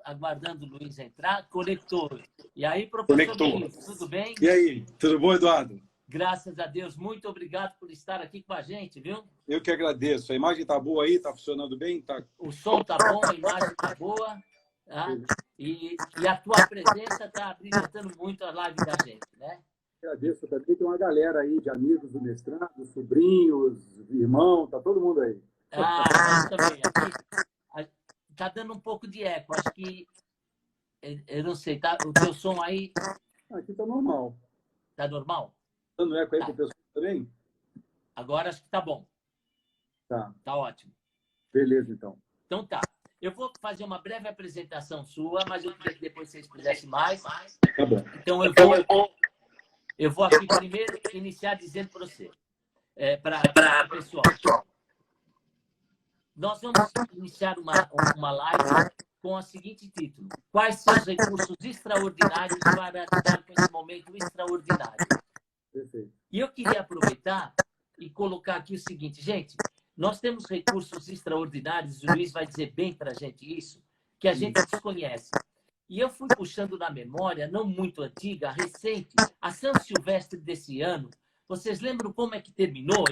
aguardando o Luiz entrar. Conectou. E aí, professor Conectou. Luiz, tudo bem? E aí, tudo bom, Eduardo? Graças a Deus. Muito obrigado por estar aqui com a gente, viu? Eu que agradeço. A imagem está boa aí? Está funcionando bem? Tá... O som está bom, a imagem está boa. Tá? E a tua presença está brilhantando muito a live da gente, né? Agradeço também. Tem uma galera aí de amigos do mestrado, sobrinhos, irmão, tá todo mundo aí. Nós também. Aqui está dando um pouco de eco. Acho que, eu não sei, tá, o teu som aí... Aqui está normal. Está normal? Dando eco aí Tá. para o pessoal também? Agora acho que está bom. Tá. Tá ótimo. Beleza, então. Então tá. Eu vou fazer uma breve apresentação sua, mas eu queria que depois vocês fizessem mais. Tá bom. Então eu vou aqui primeiro iniciar dizendo para você, para o pessoal. Nós vamos iniciar uma live com o seguinte título: quais são os recursos extraordinários para lidar com esse momento extraordinário? Perfeito. E eu queria aproveitar e colocar aqui o seguinte, gente, nós temos recursos extraordinários, o Luiz vai dizer bem para a gente isso, que a gente desconhece. E eu fui puxando na memória, não muito antiga, recente, a São Silvestre desse ano. Vocês lembram como é que terminou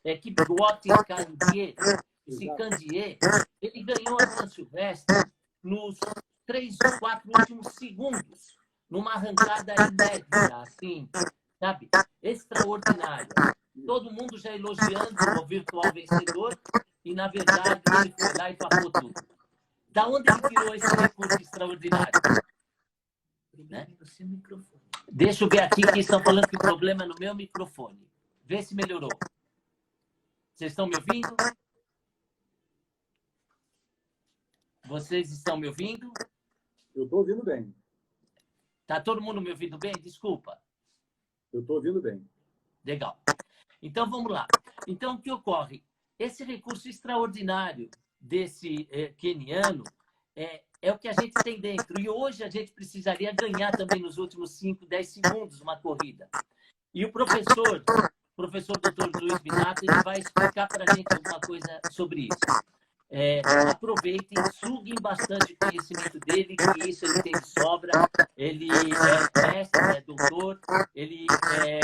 esse Candier? Esse Candier, ele ganhou a São Silvestre nos 3 ou 4 últimos segundos, numa arrancada inédita, assim, sabe? Extraordinária. Todo mundo já elogiando o virtual vencedor e, na verdade, ele foi lá e papou tudo. Da onde ele tirou esse recurso extraordinário? Né? Deixa eu ver aqui que estão falando que o problema é no meu microfone. Vê se melhorou. Vocês estão me ouvindo? Vocês estão me ouvindo? Eu estou ouvindo bem. Tá todo mundo me ouvindo bem? Desculpa. Eu estou ouvindo bem. Legal. Então, vamos lá. Então, o que ocorre? Esse recurso extraordinário desse queniano é o que a gente tem dentro. E hoje a gente precisaria ganhar também nos últimos 5, 10 segundos uma corrida. E o professor Dr. Luiz Minato, ele vai explicar para a gente alguma coisa sobre isso. Aproveitem, suguem bastante o conhecimento dele, que isso ele tem de sobra. Ele é mestre, é doutor, ele é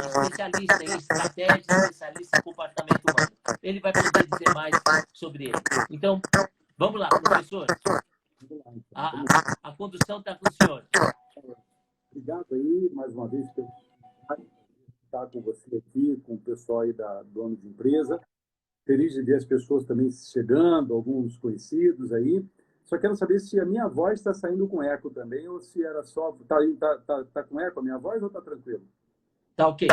especialista em estratégia, especialista em comportamento humano. Ele vai poder dizer mais sobre ele. Então, vamos lá, professor. A condução está com o senhor. Obrigado aí, mais uma vez, por estar com você aqui, com o pessoal aí da dono de empresa. Feliz de ver as pessoas também chegando, alguns conhecidos aí. Só quero saber se a minha voz está saindo com eco também, ou se era só... Tá com eco a minha voz ou está tranquilo? Tá ok.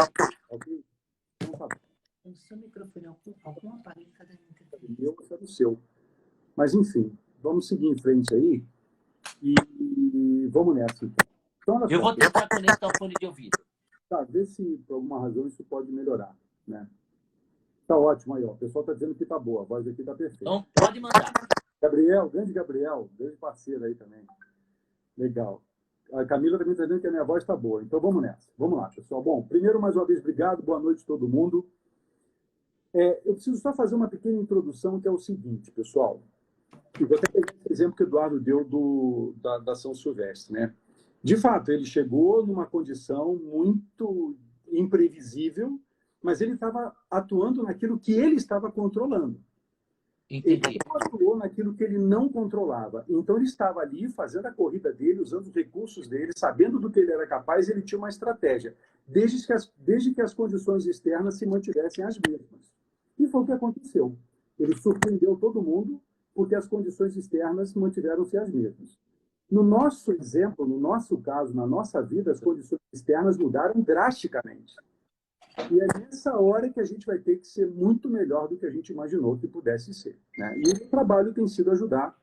Ok? Então tá bom. O seu microfone, algum aparelho está dando interferência? O meu é do seu. Mas, enfim, vamos seguir em frente aí e vamos nessa. Então, Eu vou tentar conectar o fone de ouvido. Tá, vê se por alguma razão isso pode melhorar, né? Tá ótimo aí, ó. O pessoal tá dizendo que tá boa, a voz aqui tá perfeita. Então, pode mandar. Gabriel, grande parceiro aí também. Legal. A Camila também está dizendo que a minha voz está boa. Então vamos nessa. Vamos lá, pessoal. Bom, primeiro, mais uma vez, obrigado. Boa noite a todo mundo. Eu preciso só fazer uma pequena introdução, que é o seguinte, pessoal. Eu vou até pegar esse exemplo que o Eduardo deu da São Silvestre, né? De fato, ele chegou numa condição muito imprevisível, mas ele estava atuando naquilo que ele estava controlando. Entendi. Ele não atuou naquilo que ele não controlava. Então, ele estava ali fazendo a corrida dele, usando os recursos dele, sabendo do que ele era capaz, ele tinha uma estratégia, desde que as condições externas se mantivessem as mesmas. E foi o que aconteceu. Ele surpreendeu todo mundo, porque as condições externas mantiveram-se as mesmas. No nosso exemplo, no nosso caso, na nossa vida, as condições externas mudaram drasticamente. E é nessa hora que a gente vai ter que ser muito melhor do que a gente imaginou que pudesse ser, né? E o trabalho tem sido ajudar,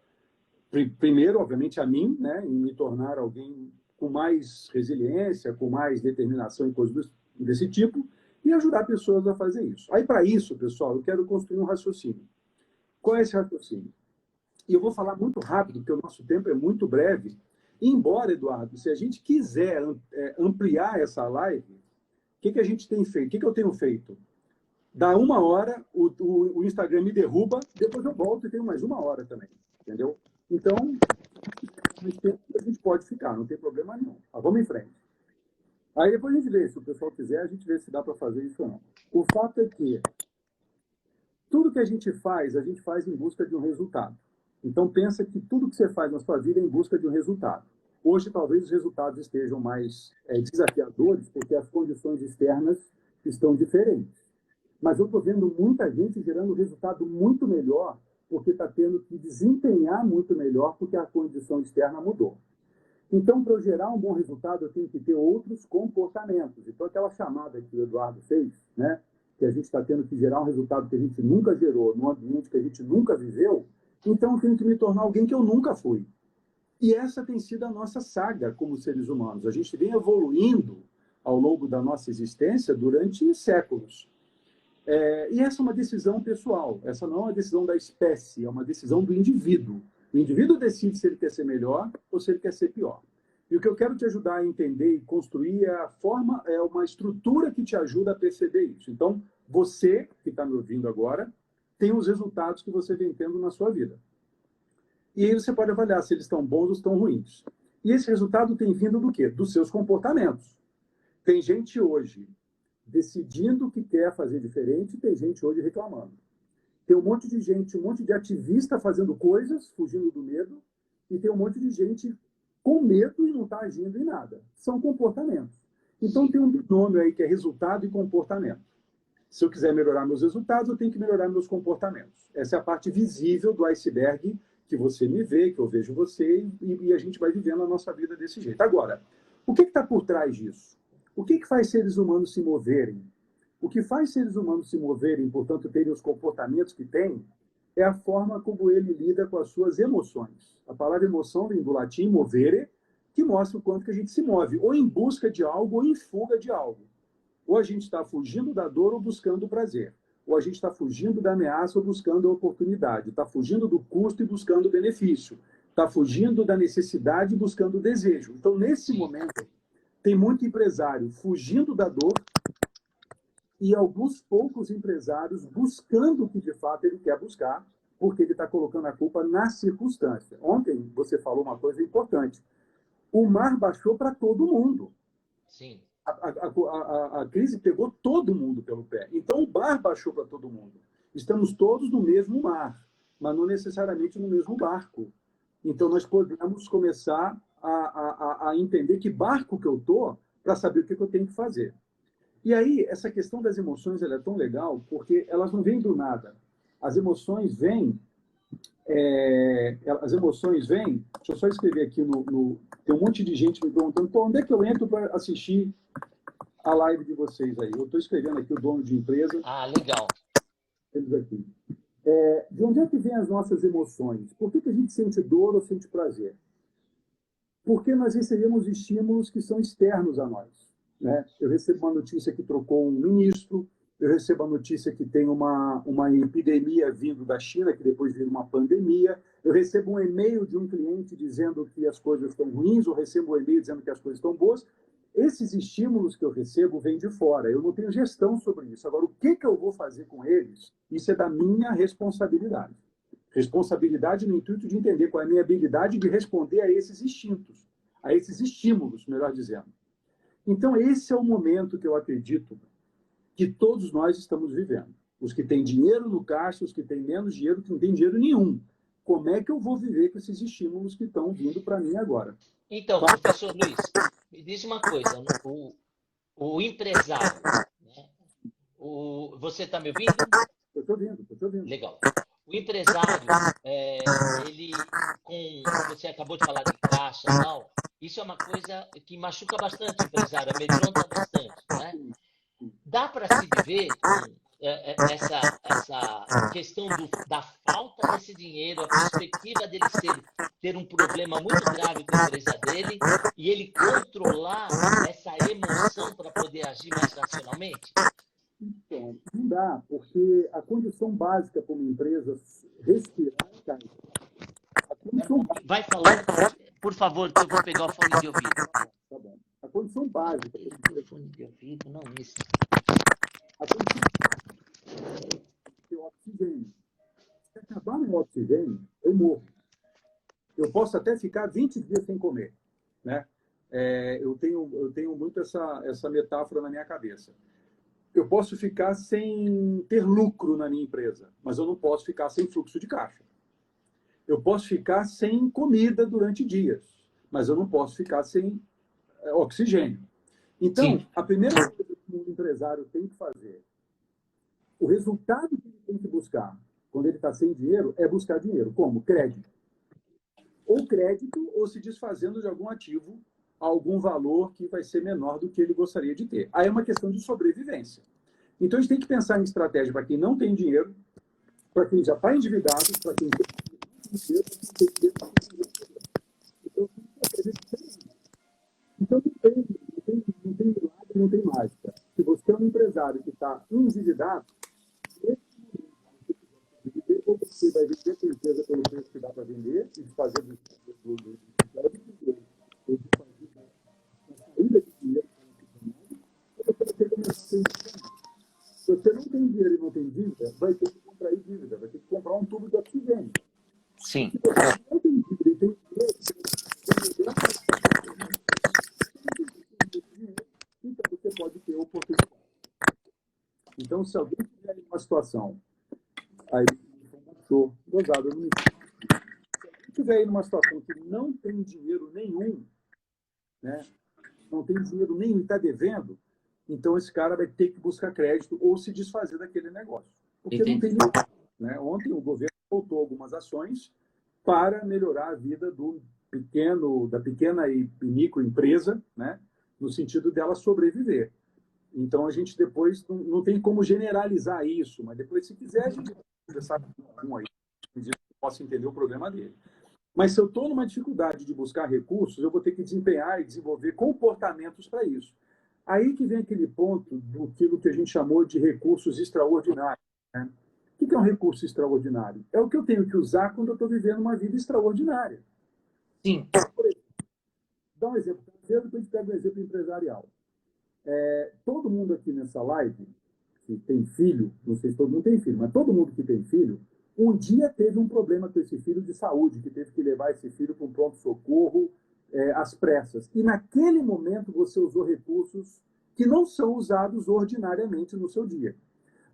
primeiro, obviamente, a mim, né, em me tornar alguém com mais resiliência, com mais determinação e coisas desse tipo, e ajudar pessoas a fazer isso. Aí, para isso, pessoal, eu quero construir um raciocínio. Qual é esse raciocínio? E eu vou falar muito rápido, porque o nosso tempo é muito breve. E embora, Eduardo, se a gente quiser ampliar essa live, o que a gente tem feito? O que eu tenho feito? Dá 1 hora, o Instagram me derruba, depois eu volto e tenho mais 1 hora também. Entendeu? Então, mais tempo, a gente pode ficar, não tem problema nenhum. Mas vamos em frente. Aí depois a gente vê, se o pessoal quiser, a gente vê se dá para fazer isso ou não. O fato é que tudo que a gente faz em busca de um resultado. Então, pensa que tudo que você faz na sua vida é em busca de um resultado. Hoje, talvez os resultados estejam mais desafiadores, porque as condições externas estão diferentes. Mas eu estou vendo muita gente gerando resultado muito melhor, porque está tendo que desempenhar muito melhor, porque a condição externa mudou. Então, para eu gerar um bom resultado, eu tenho que ter outros comportamentos. Então, aquela chamada que o Eduardo fez, né, que a gente está tendo que gerar um resultado que a gente nunca gerou, num ambiente que a gente nunca viveu, então eu tenho que me tornar alguém que eu nunca fui. E essa tem sido a nossa saga como seres humanos. A gente vem evoluindo ao longo da nossa existência durante séculos. E essa é uma decisão pessoal. Essa não é uma decisão da espécie, é uma decisão do indivíduo. O indivíduo decide se ele quer ser melhor ou se ele quer ser pior. E o que eu quero te ajudar a entender e construir é uma estrutura que te ajuda a perceber isso. Então, você que está me ouvindo agora, tem os resultados que você vem tendo na sua vida. E aí você pode avaliar se eles estão bons ou estão ruins. E esse resultado tem vindo do quê? Dos seus comportamentos. Tem gente hoje decidindo que quer fazer diferente, tem gente hoje reclamando. Tem um monte de gente, um monte de ativista fazendo coisas, fugindo do medo, e tem um monte de gente com medo e não está agindo em nada. São comportamentos. Então tem um binômio aí que é resultado e comportamento. Se eu quiser melhorar meus resultados, eu tenho que melhorar meus comportamentos. Essa é a parte visível do iceberg que você me vê, que eu vejo você, e a gente vai vivendo a nossa vida desse jeito. Agora, o que está por trás disso? O que faz seres humanos se moverem? O que faz seres humanos se moverem, portanto, terem os comportamentos que têm, é a forma como ele lida com as suas emoções. A palavra emoção vem do latim movere, que mostra o quanto que a gente se move, ou em busca de algo, ou em fuga de algo. Ou a gente está fugindo da dor ou buscando o prazer. Ou a gente está fugindo da ameaça ou buscando a oportunidade. Está fugindo do custo e buscando o benefício. Está fugindo da necessidade e buscando o desejo. Então, nesse momento, tem muito empresário fugindo da dor e alguns poucos empresários buscando o que de fato ele quer buscar, porque ele está colocando a culpa na circunstância. Ontem você falou uma coisa importante. O mar baixou para todo mundo. Sim. A crise pegou todo mundo pelo pé. Então o mar baixou para todo mundo. Estamos todos no mesmo mar, mas não necessariamente no mesmo barco. Então nós podemos começar a entender que barco que eu estou para saber o que eu tenho que fazer. E aí, essa questão das emoções ela é tão legal porque elas não vêm do nada. As emoções vêm... Deixa eu só escrever aqui tem um monte de gente me perguntando onde é que eu entro para assistir a live de vocês aí. Eu estou escrevendo aqui o dono de empresa. Ah, legal. Eles aqui. De onde é que vêm as nossas emoções? Por que a gente sente dor ou sente prazer? Porque nós recebemos estímulos que são externos a nós. Né? Eu recebo uma notícia que trocou um ministro, eu recebo a notícia que tem uma epidemia vindo da China, que depois vira uma pandemia, eu recebo um e-mail de um cliente dizendo que as coisas estão ruins, ou recebo um e-mail dizendo que as coisas estão boas. Esses estímulos que eu recebo vêm de fora, eu não tenho gestão sobre isso. Agora, o que eu vou fazer com eles, isso é da minha responsabilidade. Responsabilidade no intuito de entender qual é a minha habilidade de responder a esses instintos, a esses estímulos, melhor dizendo. Então, esse é o momento que eu acredito que todos nós estamos vivendo. Os que têm dinheiro no caixa, os que têm menos dinheiro, que não têm dinheiro nenhum. Como é que eu vou viver com esses estímulos que estão vindo para mim agora? Então, professor Luiz, me diz uma coisa. O empresário, né? Você está me ouvindo? Eu estou ouvindo. Legal. O empresário, ele, você acabou de falar de caixa e tal, isso é uma coisa que machuca bastante o empresário, amedronta bastante, né? Dá para se viver com essa questão da falta desse dinheiro, a perspectiva dele ter um problema muito grave com a empresa dele e ele controlar essa emoção para poder agir mais racionalmente? Então, não dá, porque a condição básica para uma empresa respirar é caixa. Vai falando, por favor, que eu vou pegar o fone de ouvido. Tá bom. A condição básica... O fone de ouvido, não, esse. A condição básica é o oxigênio. Se acabar meu oxigênio, eu morro. Eu posso até ficar 20 dias sem comer, né? Eu tenho muito essa metáfora na minha cabeça. Eu posso ficar sem ter lucro na minha empresa, mas eu não posso ficar sem fluxo de caixa. Eu posso ficar sem comida durante dias, mas eu não posso ficar sem oxigênio. Então, Sim. a primeira coisa que um empresário tem que fazer, o resultado que ele tem que buscar quando ele está sem dinheiro é buscar dinheiro. Como? Crédito. Ou crédito, ou se desfazendo de algum ativo a algum valor que vai ser menor do que ele gostaria de ter. Aí é uma questão de sobrevivência. Então, a gente tem que pensar em estratégia para quem não tem dinheiro, para quem já está endividado, para quem tem dinheiro, então, não tem milagre, não tem mágica. Se você é um empresário que está endividado, ou você vai vender a sua empresa pelo preço que dá para vender e fazer do saída de dinheiro, ou você vai ter que começar a ter dívida. Se você não tem dinheiro e não tem dívida, vai ter que contrair dívida, vai ter que comprar um tubo de oxigênio. Sim. Se você não tem dívida e tem dinheiro, então você pode ter oportunidade. Então, se alguém tiver em uma situação, aí gozado, eu não me... Se alguém estiver aí numa situação que não tem dinheiro nenhum, né? Não tem dinheiro nenhum e está devendo, então esse cara vai ter que buscar crédito ou se desfazer daquele negócio. Porque não tem dinheiro, né? Ontem o governo soltou algumas ações para melhorar a vida da pequena e microempresa, né? No sentido dela sobreviver. Então, a gente depois não tem como generalizar isso, mas depois, se quiser, a gente vai conversar com um aí, que possa entender o problema dele. Mas se eu estou numa dificuldade de buscar recursos, eu vou ter que desempenhar e desenvolver comportamentos para isso. Aí que vem aquele ponto do que a gente chamou de recursos extraordinários, né? O que é um recurso extraordinário? É o que eu tenho que usar quando eu estou vivendo uma vida extraordinária. Sim. Por exemplo, dá um exemplo. Depois a gente pega um exemplo empresarial. Todo mundo aqui nessa live que tem filho, não sei se todo mundo tem filho, mas todo mundo que tem filho, um dia teve um problema com esse filho de saúde, que teve que levar esse filho para um pronto-socorro às pressas. E naquele momento você usou recursos que não são usados ordinariamente no seu dia.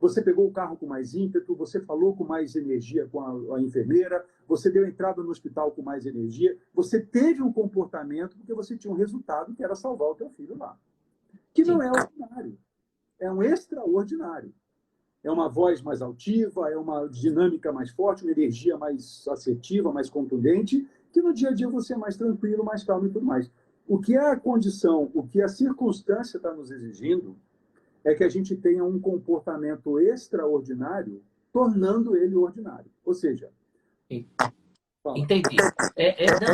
Você pegou o carro com mais ímpeto, você falou com mais energia com a enfermeira, você deu entrada no hospital com mais energia, você teve um comportamento porque você tinha um resultado que era salvar o teu filho lá. Que não é ordinário, é um extraordinário. É uma voz mais altiva, é uma dinâmica mais forte, uma energia mais assertiva, mais contundente, que no dia a dia você é mais tranquilo, mais calmo e tudo mais. O que é a condição, o que a circunstância está nos exigindo é que a gente tenha um comportamento extraordinário, tornando ele ordinário. Ou seja... Entendi.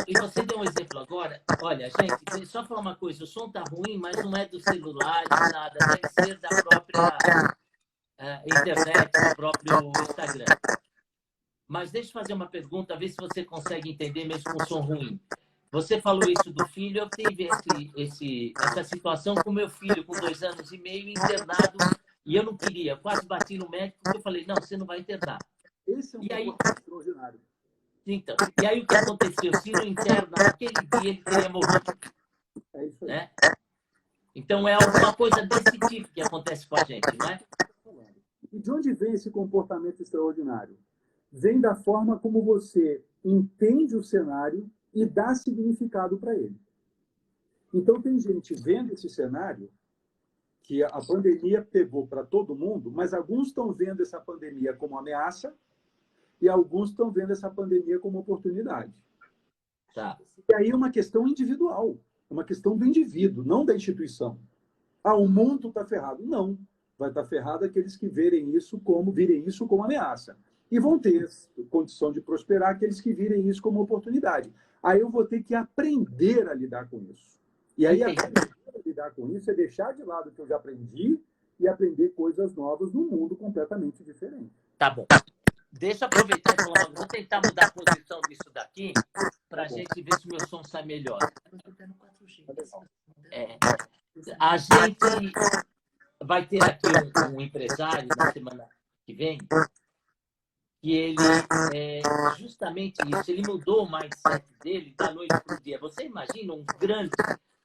E você deu um exemplo agora. Olha, gente, só falar uma coisa. O som está ruim, mas não é do celular, de nada. Deve ser da própria internet, do próprio Instagram. Mas deixa eu fazer uma pergunta, ver se você consegue entender mesmo com o som ruim. Você falou isso do filho. Eu tive essa situação com meu filho, com 2 anos e meio, internado. E eu não queria. Eu quase bati no médico porque eu falei, não, você não vai internar. Esse é um comportamento extraordinário. Então, e aí o que aconteceu? Se não interna, naquele dia ele teria morrido. É isso aí. Né? Então é alguma coisa desse tipo que acontece com a gente, não é? E de onde vem esse comportamento extraordinário? Vem da forma como você entende o cenário e dá significado para ele. Então tem gente vendo esse cenário que a pandemia pegou para todo mundo, mas alguns estão vendo essa pandemia como ameaça e alguns estão vendo essa pandemia como oportunidade. Tá. E aí é uma questão individual, é uma questão do indivíduo, não da instituição. O mundo está ferrado. Não. Vai estar ferrado aqueles que virem isso como ameaça. E vão ter condição de prosperar aqueles que virem isso como oportunidade. Aí eu vou ter que aprender a lidar com isso. E aí aprender a lidar com isso é deixar de lado o que eu já aprendi e aprender coisas novas num mundo completamente diferente. Tá bom. Deixa eu aproveitar e falar, vou tentar mudar a posição disso daqui para a gente ver se o meu som sai melhor. A gente vai ter aqui um empresário na semana que vem que ele justamente isso, ele mudou o mindset dele da noite para o dia. Você imagina um grande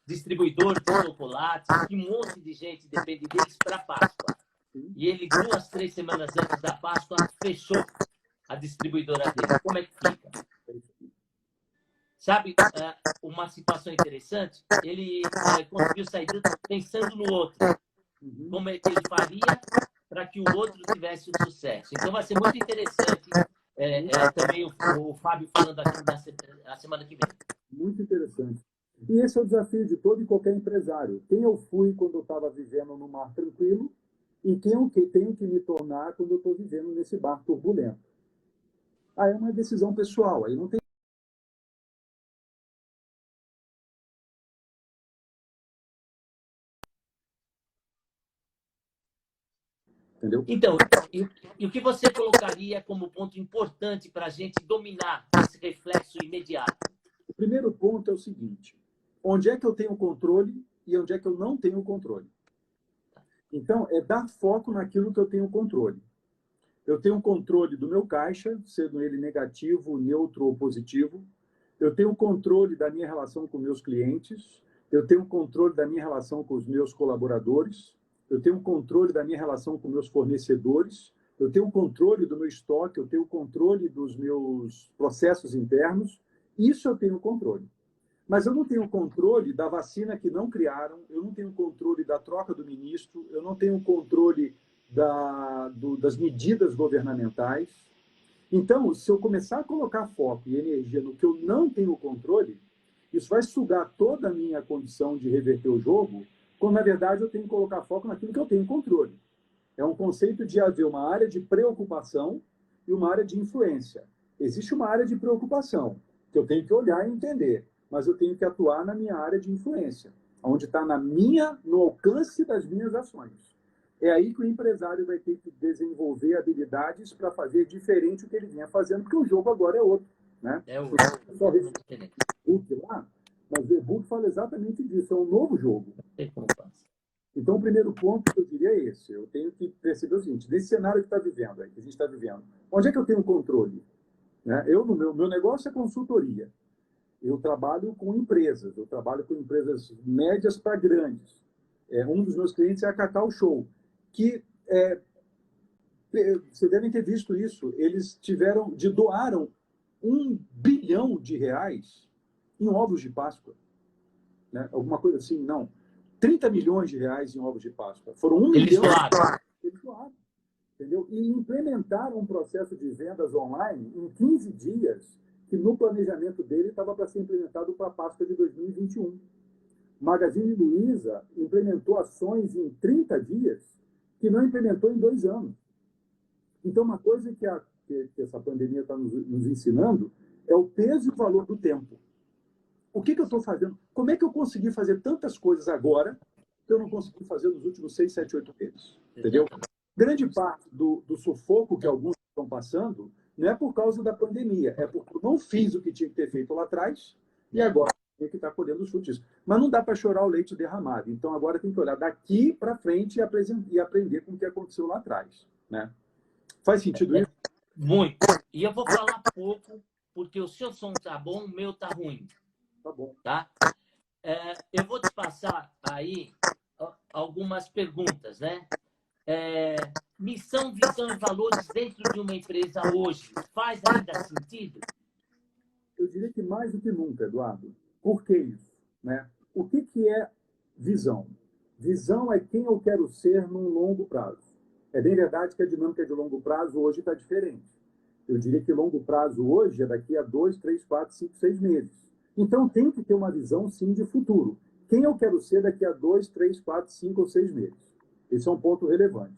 distribuidor de chocolate, que um monte de gente depende deles para Páscoa. E ele, 2, 3 semanas antes da Páscoa, fechou a distribuidora dele. Como é que fica? Sabe, uma situação interessante? Ele conseguiu sair pensando no outro. Como é que ele faria para que o outro tivesse o sucesso. Então, vai ser muito interessante também o Fábio falando aqui na semana que vem. Muito interessante. E esse é o desafio de todo e qualquer empresário. Quem eu fui quando eu estava vivendo no mar tranquilo e quem eu tenho que me tornar quando eu estou vivendo nesse mar turbulento. Aí é uma decisão pessoal, aí não tem. Entendeu? Então, e o que você colocaria como ponto importante para a gente dominar esse reflexo imediato? O primeiro ponto é o seguinte: onde é que eu tenho controle e onde é que eu não tenho controle? Então, é dar foco naquilo que eu tenho controle. Eu tenho controle do meu caixa, sendo ele negativo, neutro ou positivo. Eu tenho controle da minha relação com meus clientes. Eu tenho controle da minha relação com os meus colaboradores. Eu tenho controle da minha relação com meus fornecedores. Eu tenho controle do meu estoque. Eu tenho controle dos meus processos internos. Isso eu tenho controle. Mas eu não tenho controle da vacina que não criaram. Eu não tenho controle da troca do ministro. Eu não tenho controle das medidas governamentais. Então, se eu começar a colocar foco e energia no que eu não tenho controle, isso vai sugar toda a minha condição de reverter o jogo, quando, na verdade, eu tenho que colocar foco naquilo que eu tenho controle. É um conceito de haver uma área de preocupação e uma área de influência. Existe uma área de preocupação, que eu tenho que olhar e entender, mas eu tenho que atuar na minha área de influência, onde está no alcance das minhas ações. É aí que o empresário vai ter que desenvolver habilidades para fazer diferente do que ele vinha fazendo, porque o jogo agora é outro. Né? É o só e-book lá, mas o e-book fala exatamente disso, é um novo jogo. Então, o primeiro ponto que eu diria é esse. Eu tenho que perceber o seguinte: nesse cenário que a gente está vivendo, onde é que eu tenho controle? Né? Meu negócio é consultoria. Eu trabalho com empresas, médias para grandes. Um dos meus clientes é a Cacau Show, que vocês devem ter visto isso. Eles doaram R$1 bilhão em ovos de Páscoa. Né? Alguma coisa assim, não. 30 milhões de reais em ovos de Páscoa. Foram 1 milhão. Eles doaram. Entendeu? E implementaram um processo de vendas online em 15 dias, que no planejamento dele estava para ser implementado para a Páscoa de 2021. Magazine Luiza implementou ações em 30 dias que não implementou em 2 anos. Então, uma coisa que essa pandemia está nos ensinando é o peso e o valor do tempo. O que eu estou fazendo? Como é que eu consegui fazer tantas coisas agora que eu não consegui fazer nos últimos 6, 7, 8 meses? Entendeu? Grande parte do sufoco que alguns estão passando não é por causa da pandemia, é porque eu não fiz o que tinha que ter feito lá atrás e agora tem que estar colhendo os frutos. Mas não dá para chorar o leite derramado. Então, agora tem que olhar daqui para frente e aprender com o que aconteceu lá atrás. Né? Faz sentido isso? Muito. E eu vou falar pouco, porque o seu som tá bom, o meu tá ruim. Tá bom. Tá? Eu vou te passar aí algumas perguntas, né? Missão, visão e valores dentro de uma empresa hoje faz ainda sentido? Eu diria que mais do que nunca, Eduardo. Por que isso? Né? O que é visão? Visão é quem eu quero ser num longo prazo. É bem verdade que a dinâmica de longo prazo hoje está diferente. Eu diria que longo prazo hoje é daqui a 2, 3, 4, 5, 6 meses. Então, tem que ter uma visão, sim, de futuro. Quem eu quero ser daqui a 2, 3, 4, 5 ou 6 meses? Esse é um ponto relevante.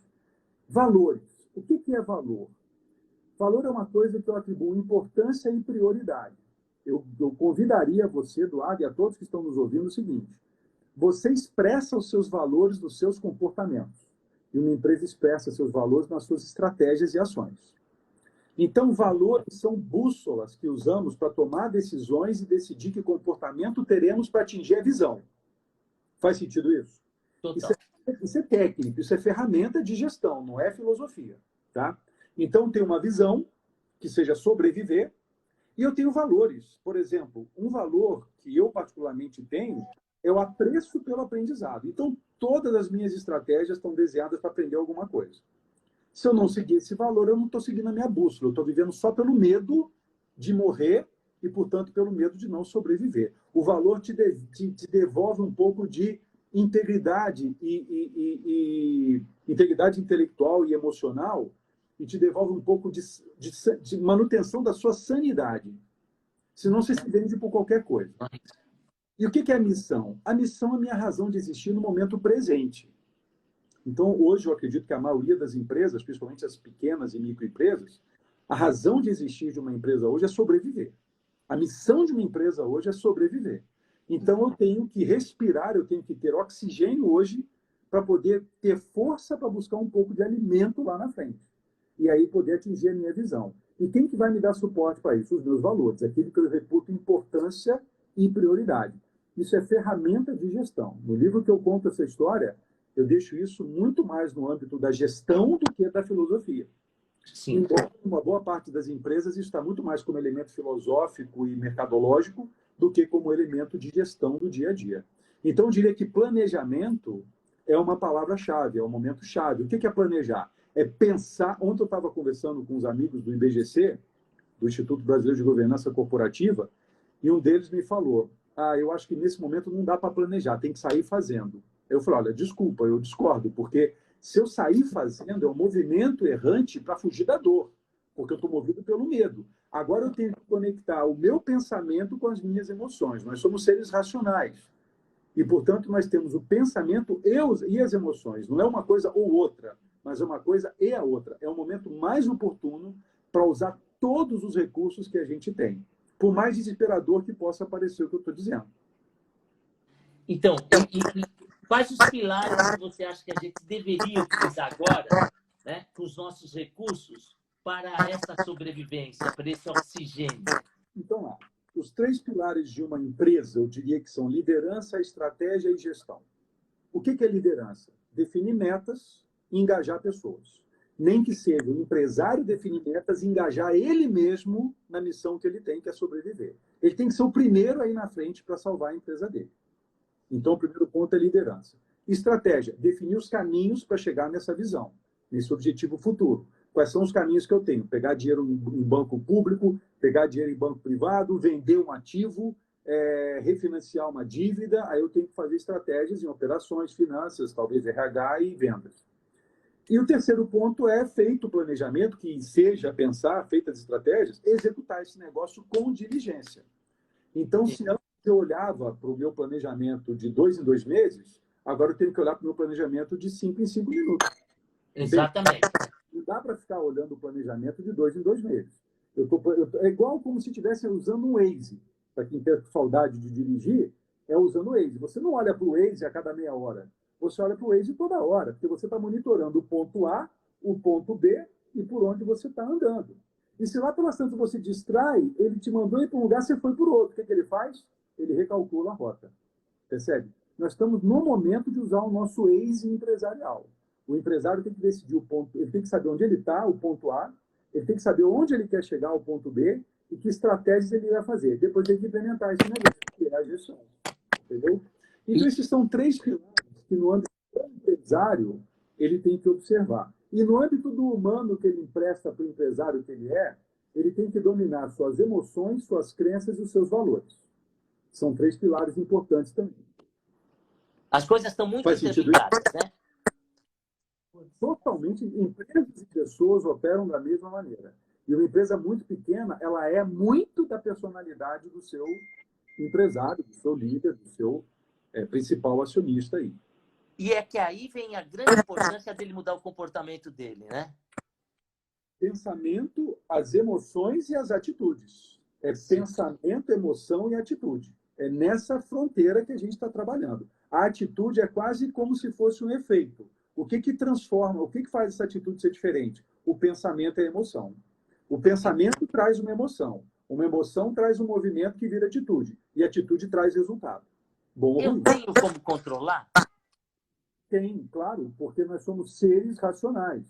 Valores. O que é valor? Valor é uma coisa que eu atribuo importância e prioridade. Eu convidaria você, Eduardo, e a todos que estão nos ouvindo o seguinte: você expressa os seus valores nos seus comportamentos. E uma empresa expressa seus valores nas suas estratégias e ações. Então, valores são bússolas que usamos para tomar decisões e decidir que comportamento teremos para atingir a visão. Faz sentido isso? Total. Isso é técnico, isso é ferramenta de gestão, não é filosofia. Tá? Então, tem uma visão, que seja sobreviver, e eu tenho valores. Por exemplo, um valor que eu particularmente tenho é o apreço pelo aprendizado. Então, todas as minhas estratégias estão desenhadas para aprender alguma coisa. Se eu não seguir esse valor, eu não estou seguindo a minha bússola. Eu estou vivendo só pelo medo de morrer e, portanto, pelo medo de não sobreviver. O valor te devolve um pouco de integridade integridade intelectual e emocional, e te devolve um pouco de manutenção da sua sanidade. Senão você se vende por qualquer coisa. E o que é a missão? A missão é a minha razão de existir no momento presente. Então, hoje, eu acredito que a maioria das empresas, principalmente as pequenas e microempresas, a razão de existir de uma empresa hoje é sobreviver. A missão de uma empresa hoje é sobreviver. Então, eu tenho que respirar, eu tenho que ter oxigênio hoje para poder ter força para buscar um pouco de alimento lá na frente. E aí poder atingir a minha visão. E quem que vai me dar suporte para isso? Os meus valores, aquilo que eu reputo importância e prioridade. Isso é ferramenta de gestão. No livro que eu conto essa história, eu deixo isso muito mais no âmbito da gestão do que da filosofia. Sim. Embora uma boa parte das empresas isso está muito mais como elemento filosófico e mercadológico do que como elemento de gestão do dia a dia. Então, eu diria que planejamento é uma palavra-chave, é um momento-chave. O que é planejar? É pensar... Ontem eu estava conversando com os amigos do IBGC, do Instituto Brasileiro de Governança Corporativa, e um deles me falou, eu acho que nesse momento não dá para planejar, tem que sair fazendo. Eu falei, olha, desculpa, eu discordo, porque se eu sair fazendo, é um movimento errante para fugir da dor, porque eu estou movido pelo medo. Agora eu tenho que conectar o meu pensamento com as minhas emoções. Nós somos seres racionais. E, portanto, nós temos o pensamento e as emoções. Não é uma coisa ou outra, mas é uma coisa e a outra. É o momento mais oportuno para usar todos os recursos que a gente tem, por mais desesperador que possa parecer o que eu estou dizendo. Então, quais os pilares que você acha que a gente deveria utilizar agora, né, com os nossos recursos, para essa sobrevivência, para esse oxigênio? Então, lá, os 3 pilares de uma empresa, eu diria que são liderança, estratégia e gestão. O que é liderança? Definir metas e engajar pessoas. Nem que seja o empresário definir metas e engajar ele mesmo na missão que ele tem, que é sobreviver. Ele tem que ser o primeiro aí na frente para salvar a empresa dele. Então, o primeiro ponto é liderança. Estratégia, definir os caminhos para chegar nessa visão, nesse objetivo futuro. Quais são os caminhos que eu tenho? Pegar dinheiro em banco público, pegar dinheiro em banco privado, vender um ativo, refinanciar uma dívida, aí eu tenho que fazer estratégias em operações, finanças, talvez RH e vendas. E o terceiro ponto é, feito o planejamento, que seja pensar, feitas as estratégias, executar esse negócio com diligência. Então, se eu olhava para o meu planejamento de 2 em 2 meses, agora eu tenho que olhar para o meu planejamento de 5 em 5 minutos. Exatamente. Não dá para ficar olhando o planejamento de 2 em 2 meses. É igual como se estivesse usando um Waze. Para quem tem saudade de dirigir, é usando o Waze. Você não olha para o Waze a cada meia hora. Você olha para o Waze toda hora, porque você está monitorando o ponto A, o ponto B e por onde você está andando. E se lá pelas tantas você distrai, ele te mandou ir para um lugar, você foi para o outro. O que ele faz? Ele recalcula a rota. Percebe? Nós estamos no momento de usar o nosso Waze empresarial. O empresário tem que decidir o ponto, ele tem que saber onde ele está, o ponto A, ele tem que saber onde ele quer chegar, o ponto B, e que estratégias ele vai fazer. Depois tem que implementar esse negócio, que é a gestão. Entendeu? Então, esses são 3 pilares que no âmbito do empresário ele tem que observar. E no âmbito do humano que ele empresta para o empresário que ele tem que dominar suas emoções, suas crenças e os seus valores. São 3 pilares importantes também. As coisas estão muito interligadas, né? Totalmente, empresas e pessoas operam da mesma maneira. E uma empresa muito pequena, ela é muito da personalidade do seu empresário, do seu líder, do seu principal acionista aí. E é que aí vem a grande importância dele mudar o comportamento dele, né? Pensamento, as emoções e as atitudes. É pensamento, emoção e atitude. É nessa fronteira que a gente está trabalhando. A atitude é quase como se fosse um efeito. O que transforma, o que faz essa atitude ser diferente? O pensamento e a emoção. O pensamento traz uma emoção traz um movimento que vira atitude, e a atitude traz resultado. Bom ou ruim? Eu tenho como controlar? Tem, claro, porque nós somos seres racionais.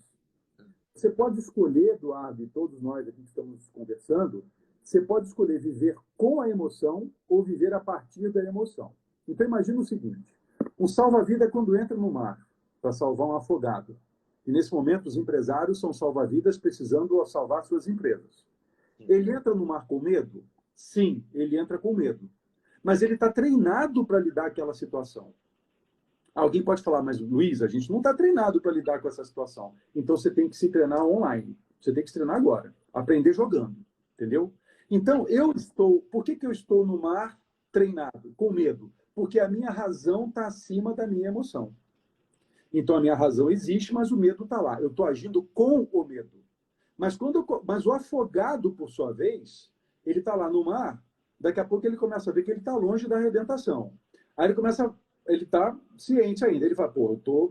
Você pode escolher, Eduardo, e todos nós aqui que estamos conversando, você pode escolher viver com a emoção ou viver a partir da emoção. Então, imagina o seguinte, um salva-vida é quando entra no mar para salvar um afogado. E, nesse momento, os empresários são salva-vidas precisando salvar suas empresas. Ele entra no mar com medo? Sim, ele entra com medo. Mas ele está treinado para lidar com aquela situação. Alguém pode falar, mas Luiz, a gente não está treinado para lidar com essa situação. Então você tem que se treinar online. Você tem que se treinar agora. Aprender jogando. Entendeu? Então, por que eu estou no mar treinado, com medo? Porque a minha razão está acima da minha emoção. Então a minha razão existe, mas o medo está lá. Eu estou agindo com o medo. Mas o afogado, por sua vez, ele está lá no mar, daqui a pouco ele começa a ver que ele está longe da arrebentação. Aí ele está ciente ainda. Ele fala, pô, eu tô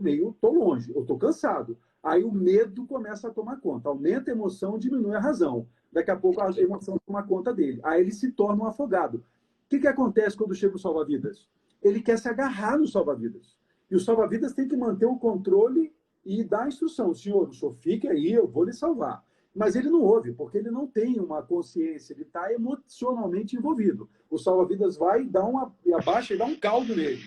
longe, eu tô cansado. Aí o medo começa a tomar conta. Aumenta a emoção, diminui a razão. Daqui a pouco a emoção toma conta dele. Aí ele se torna um afogado. O que acontece quando chega o salva-vidas? Ele quer se agarrar no salva-vidas. E o salva-vidas tem que manter o controle e dar a instrução. Senhor, o senhor fique aí, eu vou lhe salvar. Mas ele não ouve, porque ele não tem uma consciência, ele está emocionalmente envolvido. O salva-vidas vai, abaixa e dá um caldo nele.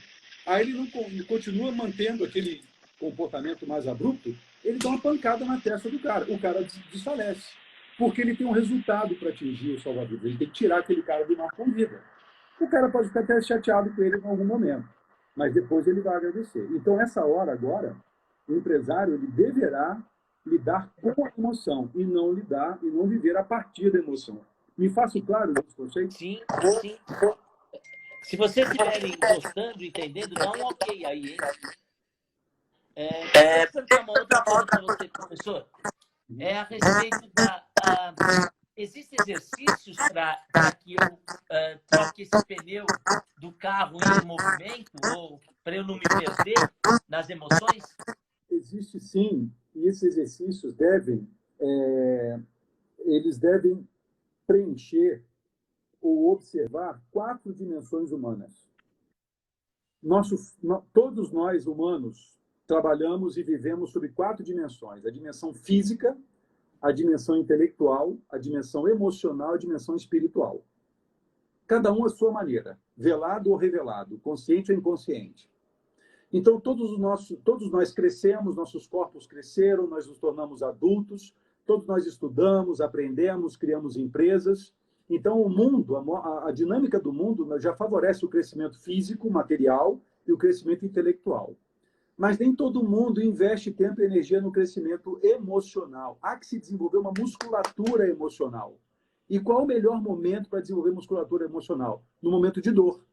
Aí ele não continua mantendo aquele comportamento mais abrupto, ele dá uma pancada na testa do cara. O cara desfalece. Porque ele tem um resultado para atingir o salva-vidas. Ele tem que tirar aquele cara do mar com vida. O cara pode ficar até chateado com ele em algum momento, mas depois ele vai agradecer. Então, essa hora agora, o empresário ele deverá lidar com a emoção e não viver a partir da emoção. Me faço claro esse conceito? Sim, sim. Se vocês estiverem gostando, entendendo, dá um ok aí, hein? Deixa eu perguntar uma outra coisa para você, professor. É a respeito existem exercícios para que eu troque esse pneu do carro em movimento ou para eu não me perder nas emoções? Existe sim, e esses exercícios eles devem preencher ou observar 4 dimensões humanas. Todos nós, humanos, trabalhamos e vivemos sobre 4 dimensões. A dimensão física, a dimensão intelectual, a dimensão emocional, a dimensão espiritual. Cada um à sua maneira, velado ou revelado, consciente ou inconsciente. Então, todos nós crescemos, nossos corpos cresceram, nós nos tornamos adultos, todos nós estudamos, aprendemos, criamos empresas. Então, o mundo, a dinâmica do mundo já favorece o crescimento físico, material e o crescimento intelectual. Mas nem todo mundo investe tempo e energia no crescimento emocional. Há que se desenvolver uma musculatura emocional. E qual o melhor momento para desenvolver musculatura emocional? No momento de dor.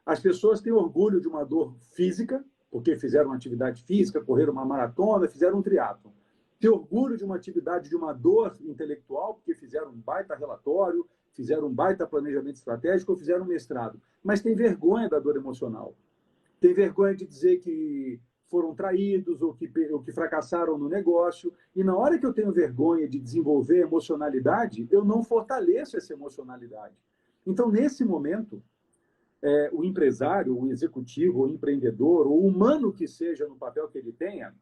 As pessoas têm orgulho de uma dor física, porque fizeram uma atividade física, correram uma maratona, fizeram um triatlon. Tem orgulho de uma atividade, de uma dor intelectual, porque fizeram um baita relatório, fizeram um baita planejamento estratégico ou fizeram um mestrado. Mas tem vergonha da dor emocional. Tem vergonha de dizer que foram traídos ou que fracassaram no negócio. E na hora que eu tenho vergonha de desenvolver emocionalidade, eu não fortaleço essa emocionalidade. Então, nesse momento, o empresário, o executivo, o empreendedor, o humano que seja no papel que ele tenha,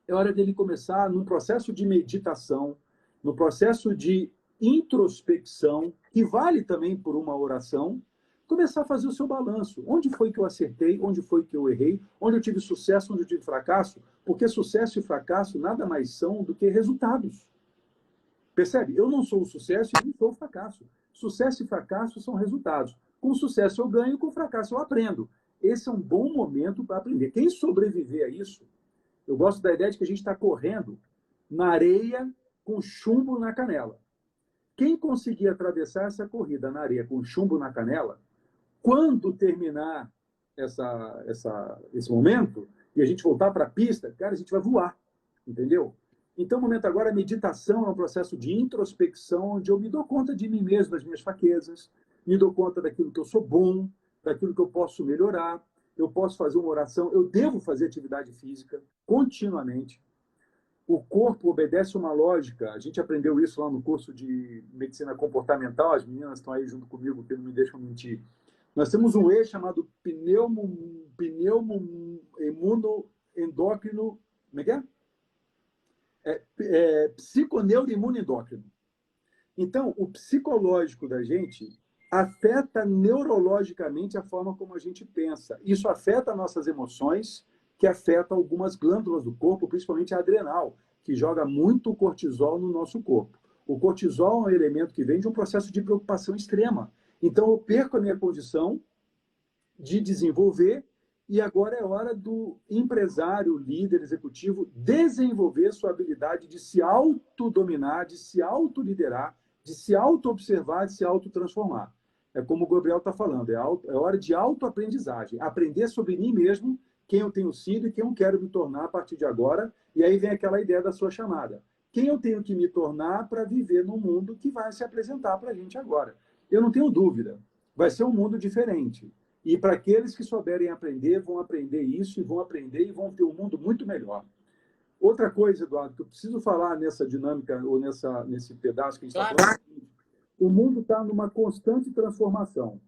é hora dele começar num processo de meditação, no processo de introspecção, que vale também por uma oração, começar a fazer o seu balanço. Onde foi que eu acertei? Onde foi que eu errei? Onde eu tive sucesso? Onde eu tive fracasso? Porque sucesso e fracasso nada mais são do que resultados. Percebe? Eu não sou o sucesso e nem sou o fracasso. Sucesso e fracasso são resultados. Com sucesso eu ganho, com fracasso eu aprendo. Esse é um bom momento para aprender. Quem sobreviver a isso, eu gosto da ideia de que a gente está correndo na areia com chumbo na canela. Quem conseguir atravessar essa corrida na areia com chumbo na canela, quando terminar esse momento e a gente voltar para a pista, cara, a gente vai voar, entendeu? Então, o momento agora, a meditação é um processo de introspecção, onde eu me dou conta de mim mesmo, das minhas fraquezas, me dou conta daquilo que eu sou bom, daquilo que eu posso melhorar, eu posso fazer uma oração, eu devo fazer atividade física continuamente. O corpo obedece uma lógica, a gente aprendeu isso lá no curso de medicina comportamental, as meninas estão aí junto comigo, que não me deixam mentir. Nós temos um eixo chamado pneumo-imuno-endócrino, como é que é? psiconeuroimunoendócrino. Então, o psicológico da gente afeta neurologicamente a forma como a gente pensa. Isso afeta nossas emoções, que afeta algumas glândulas do corpo, principalmente a adrenal, que joga muito cortisol no nosso corpo. O cortisol é um elemento que vem de um processo de preocupação extrema. Então, eu perco a minha condição de desenvolver e agora é hora do empresário, líder, executivo desenvolver sua habilidade de se autodominar, de se autoliderar, de se auto-observar, de se autotransformar. É como o Gabriel está falando, é hora de autoaprendizagem. Aprender sobre mim mesmo, quem eu tenho sido e quem eu quero me tornar a partir de agora. E aí vem aquela ideia da sua chamada. Quem eu tenho que me tornar para viver no mundo que vai se apresentar para a gente agora. Eu não tenho dúvida, vai ser um mundo diferente. E para aqueles que souberem aprender, vão aprender isso e vão aprender e vão ter um mundo muito melhor. Outra coisa, Eduardo, que eu preciso falar nessa dinâmica ou nesse pedaço que a gente está falando, o mundo está numa constante transformação.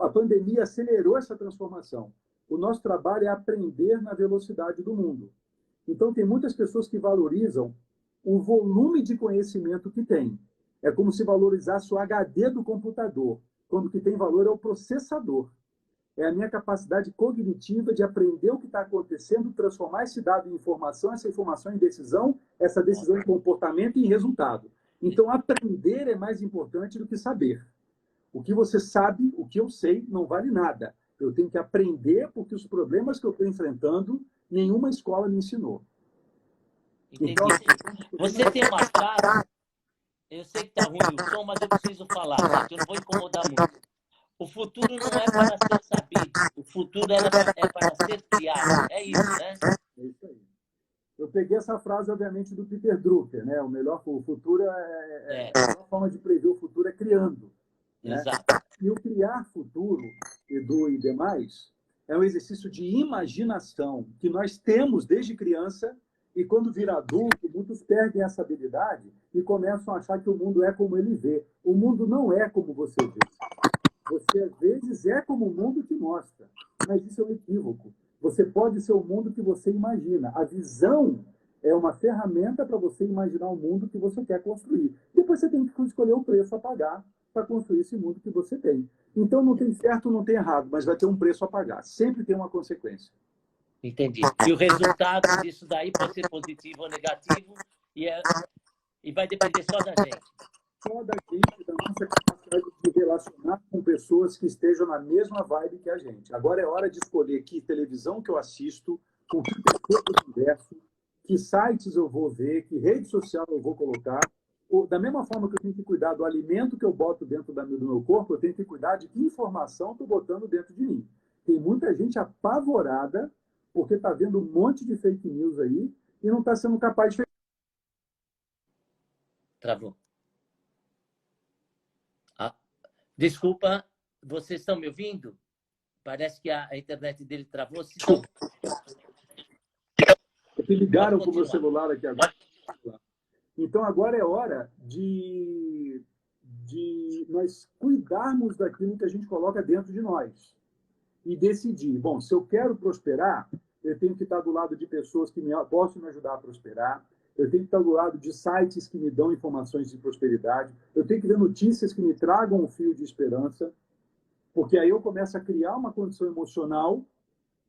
A pandemia acelerou essa transformação. O nosso trabalho é aprender na velocidade do mundo. Então, tem muitas pessoas que valorizam o volume de conhecimento que tem. É como se valorizasse o HD do computador, quando o que tem valor é o processador. É a minha capacidade cognitiva de aprender o que está acontecendo, transformar esse dado em informação, essa informação em decisão, essa decisão em comportamento e em resultado. Então, aprender é mais importante do que saber. O que você sabe, o que eu sei, não vale nada. Eu tenho que aprender porque os problemas que eu estou enfrentando, nenhuma escola me ensinou. Entendi. Então, você tem uma frase, eu sei que está ruim o som, mas eu preciso falar, gente, eu não vou incomodar muito. O futuro não é para ser sabido, o futuro é para ser criado. É isso, né? É isso aí. Eu peguei essa frase, obviamente, do Peter Drucker, né? O futuro a melhor forma de prever o futuro é criando. Né? Exato. E o criar futuro, Edu e demais, é um exercício de imaginação que nós temos desde criança e quando vira adulto, muitos perdem essa habilidade e começam a achar que o mundo é como ele vê. O mundo não é como você vê. Você, às vezes, é como o mundo te mostra, mas isso é um equívoco. Você pode ser o mundo que você imagina. A visão é uma ferramenta para você imaginar o mundo que você quer construir. Depois você tem que escolher o preço a pagar para construir esse mundo que você tem. Então, não tem certo, não tem errado, mas vai ter um preço a pagar. Sempre tem uma consequência. Entendi. E o resultado disso daí pode ser positivo ou negativo e vai depender só da gente. Só da gente, da nossa capacidade de relacionar com pessoas que estejam na mesma vibe que a gente. Agora é hora de escolher que televisão que eu assisto, com que pessoas eu converso, que sites eu vou ver, que rede social eu vou colocar. Da mesma forma que eu tenho que cuidar do alimento que eu boto dentro do meu corpo, eu tenho que cuidar de que informação estou botando dentro de mim. Tem muita gente apavorada porque está vendo um monte de fake news aí e não está sendo capaz de... Travou. Desculpa, vocês estão me ouvindo? Parece que a internet dele travou. Desculpa. Me ligaram com o meu celular aqui agora. Então, agora é hora de nós cuidarmos daquilo que a gente coloca dentro de nós. E decidir, bom, se eu quero prosperar, eu tenho que estar do lado de pessoas que possam me ajudar a prosperar. Eu tenho que estar do lado de sites que me dão informações de prosperidade. Eu tenho que ver notícias que me tragam um fio de esperança, porque aí eu começo a criar uma condição emocional,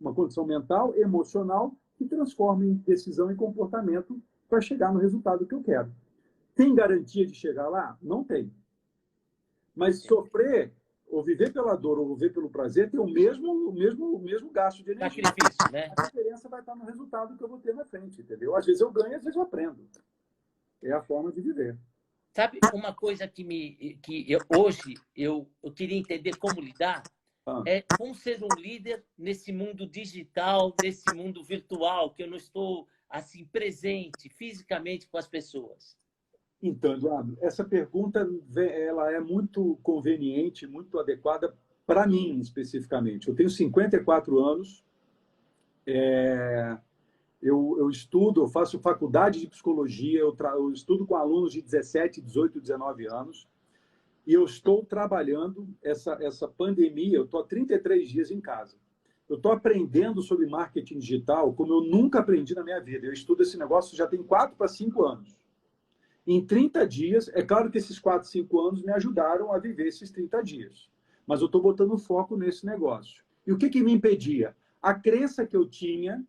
uma condição mental, emocional, que transforma em decisão e comportamento para chegar no resultado que eu quero. Tem garantia de chegar lá? Não tem. Mas sofrer, ou viver pela dor, ou viver pelo prazer, tem o mesmo gasto de energia. Sacrifício, né? A diferença vai estar no resultado que eu vou ter na frente, entendeu? Às vezes eu ganho, às vezes eu aprendo. É a forma de viver. Sabe uma coisa hoje eu queria entender como lidar? É como ser um líder nesse mundo digital, nesse mundo virtual, que eu não estou assim presente fisicamente com as pessoas. Então, Eduardo, essa pergunta ela é muito conveniente, muito adequada para mim, especificamente. Eu tenho 54 anos, eu estudo, eu faço faculdade de psicologia, eu estudo com alunos de 17, 18, 19 anos, e eu estou trabalhando essa pandemia, eu estou há 33 dias em casa. Eu estou aprendendo sobre marketing digital como eu nunca aprendi na minha vida. Eu estudo esse negócio já tem 4 para 5 anos. Em 30 dias, é claro que esses 4, 5 anos me ajudaram a viver esses 30 dias. Mas eu estou botando foco nesse negócio. E o que, que me impedia? A crença que eu tinha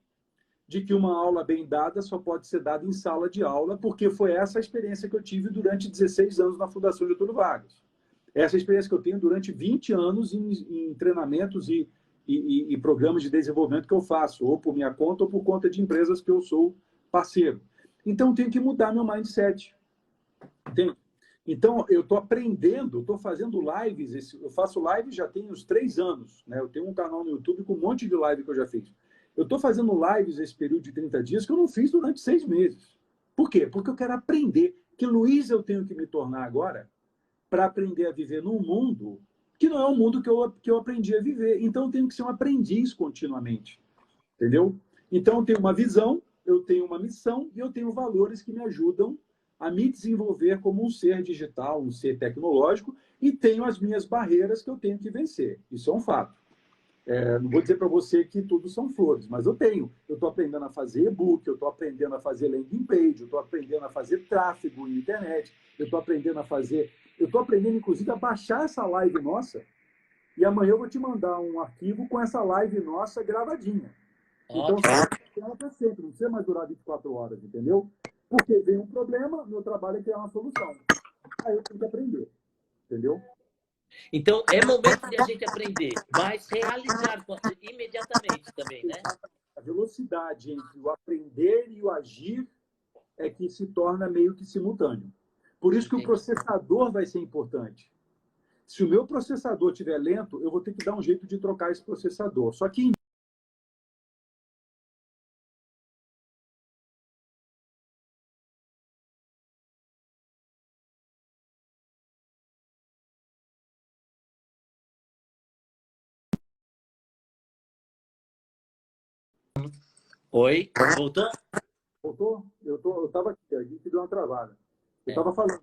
de que uma aula bem dada só pode ser dada em sala de aula, porque foi essa a experiência que eu tive durante 16 anos na Fundação Getúlio Vargas. Essa experiência que eu tenho durante 20 anos em treinamentos e programas de desenvolvimento que eu faço, ou por minha conta ou por conta de empresas que eu sou parceiro. Então, eu tenho que mudar meu mindset. Entende? Então, eu estou aprendendo, estou fazendo lives, eu faço lives já tem uns 3 anos, né? Eu tenho um canal no YouTube com um monte de live que eu já fiz. Eu estou fazendo lives esse período de 30 dias que eu não fiz durante 6 meses. Por quê? Porque eu quero aprender. Que Luiz eu tenho que me tornar agora para aprender a viver num mundo que não é o mundo que eu aprendi a viver. Então, eu tenho que ser um aprendiz continuamente. Entendeu? Então, eu tenho uma visão, eu tenho uma missão e eu tenho valores que me ajudam a me desenvolver como um ser digital, um ser tecnológico, e tenho as minhas barreiras que eu tenho que vencer. Isso é um fato. Não vou dizer para você que tudo são flores, mas eu tenho. Eu estou aprendendo a fazer e-book, eu estou aprendendo a fazer landing page, eu estou aprendendo a fazer tráfego em internet, eu estou aprendendo a fazer... Eu estou aprendendo, inclusive, a baixar essa live nossa, e amanhã eu vou te mandar um arquivo com essa live nossa gravadinha. Então, ela para sempre, não precisa mais durar 24 horas, entendeu? Porque vem um problema, meu trabalho é criar uma solução. Aí eu tenho que aprender, entendeu? Então, é momento de a gente aprender, mas realizar imediatamente também, né? A velocidade entre o aprender e o agir é que se torna meio que simultâneo. Por isso que o processador vai ser importante. Se o meu processador estiver lento, eu vou ter que dar um jeito de trocar esse processador. Só que Oi, voltou? voltou? Eu estava aqui que deu uma travada. Eu estava falando,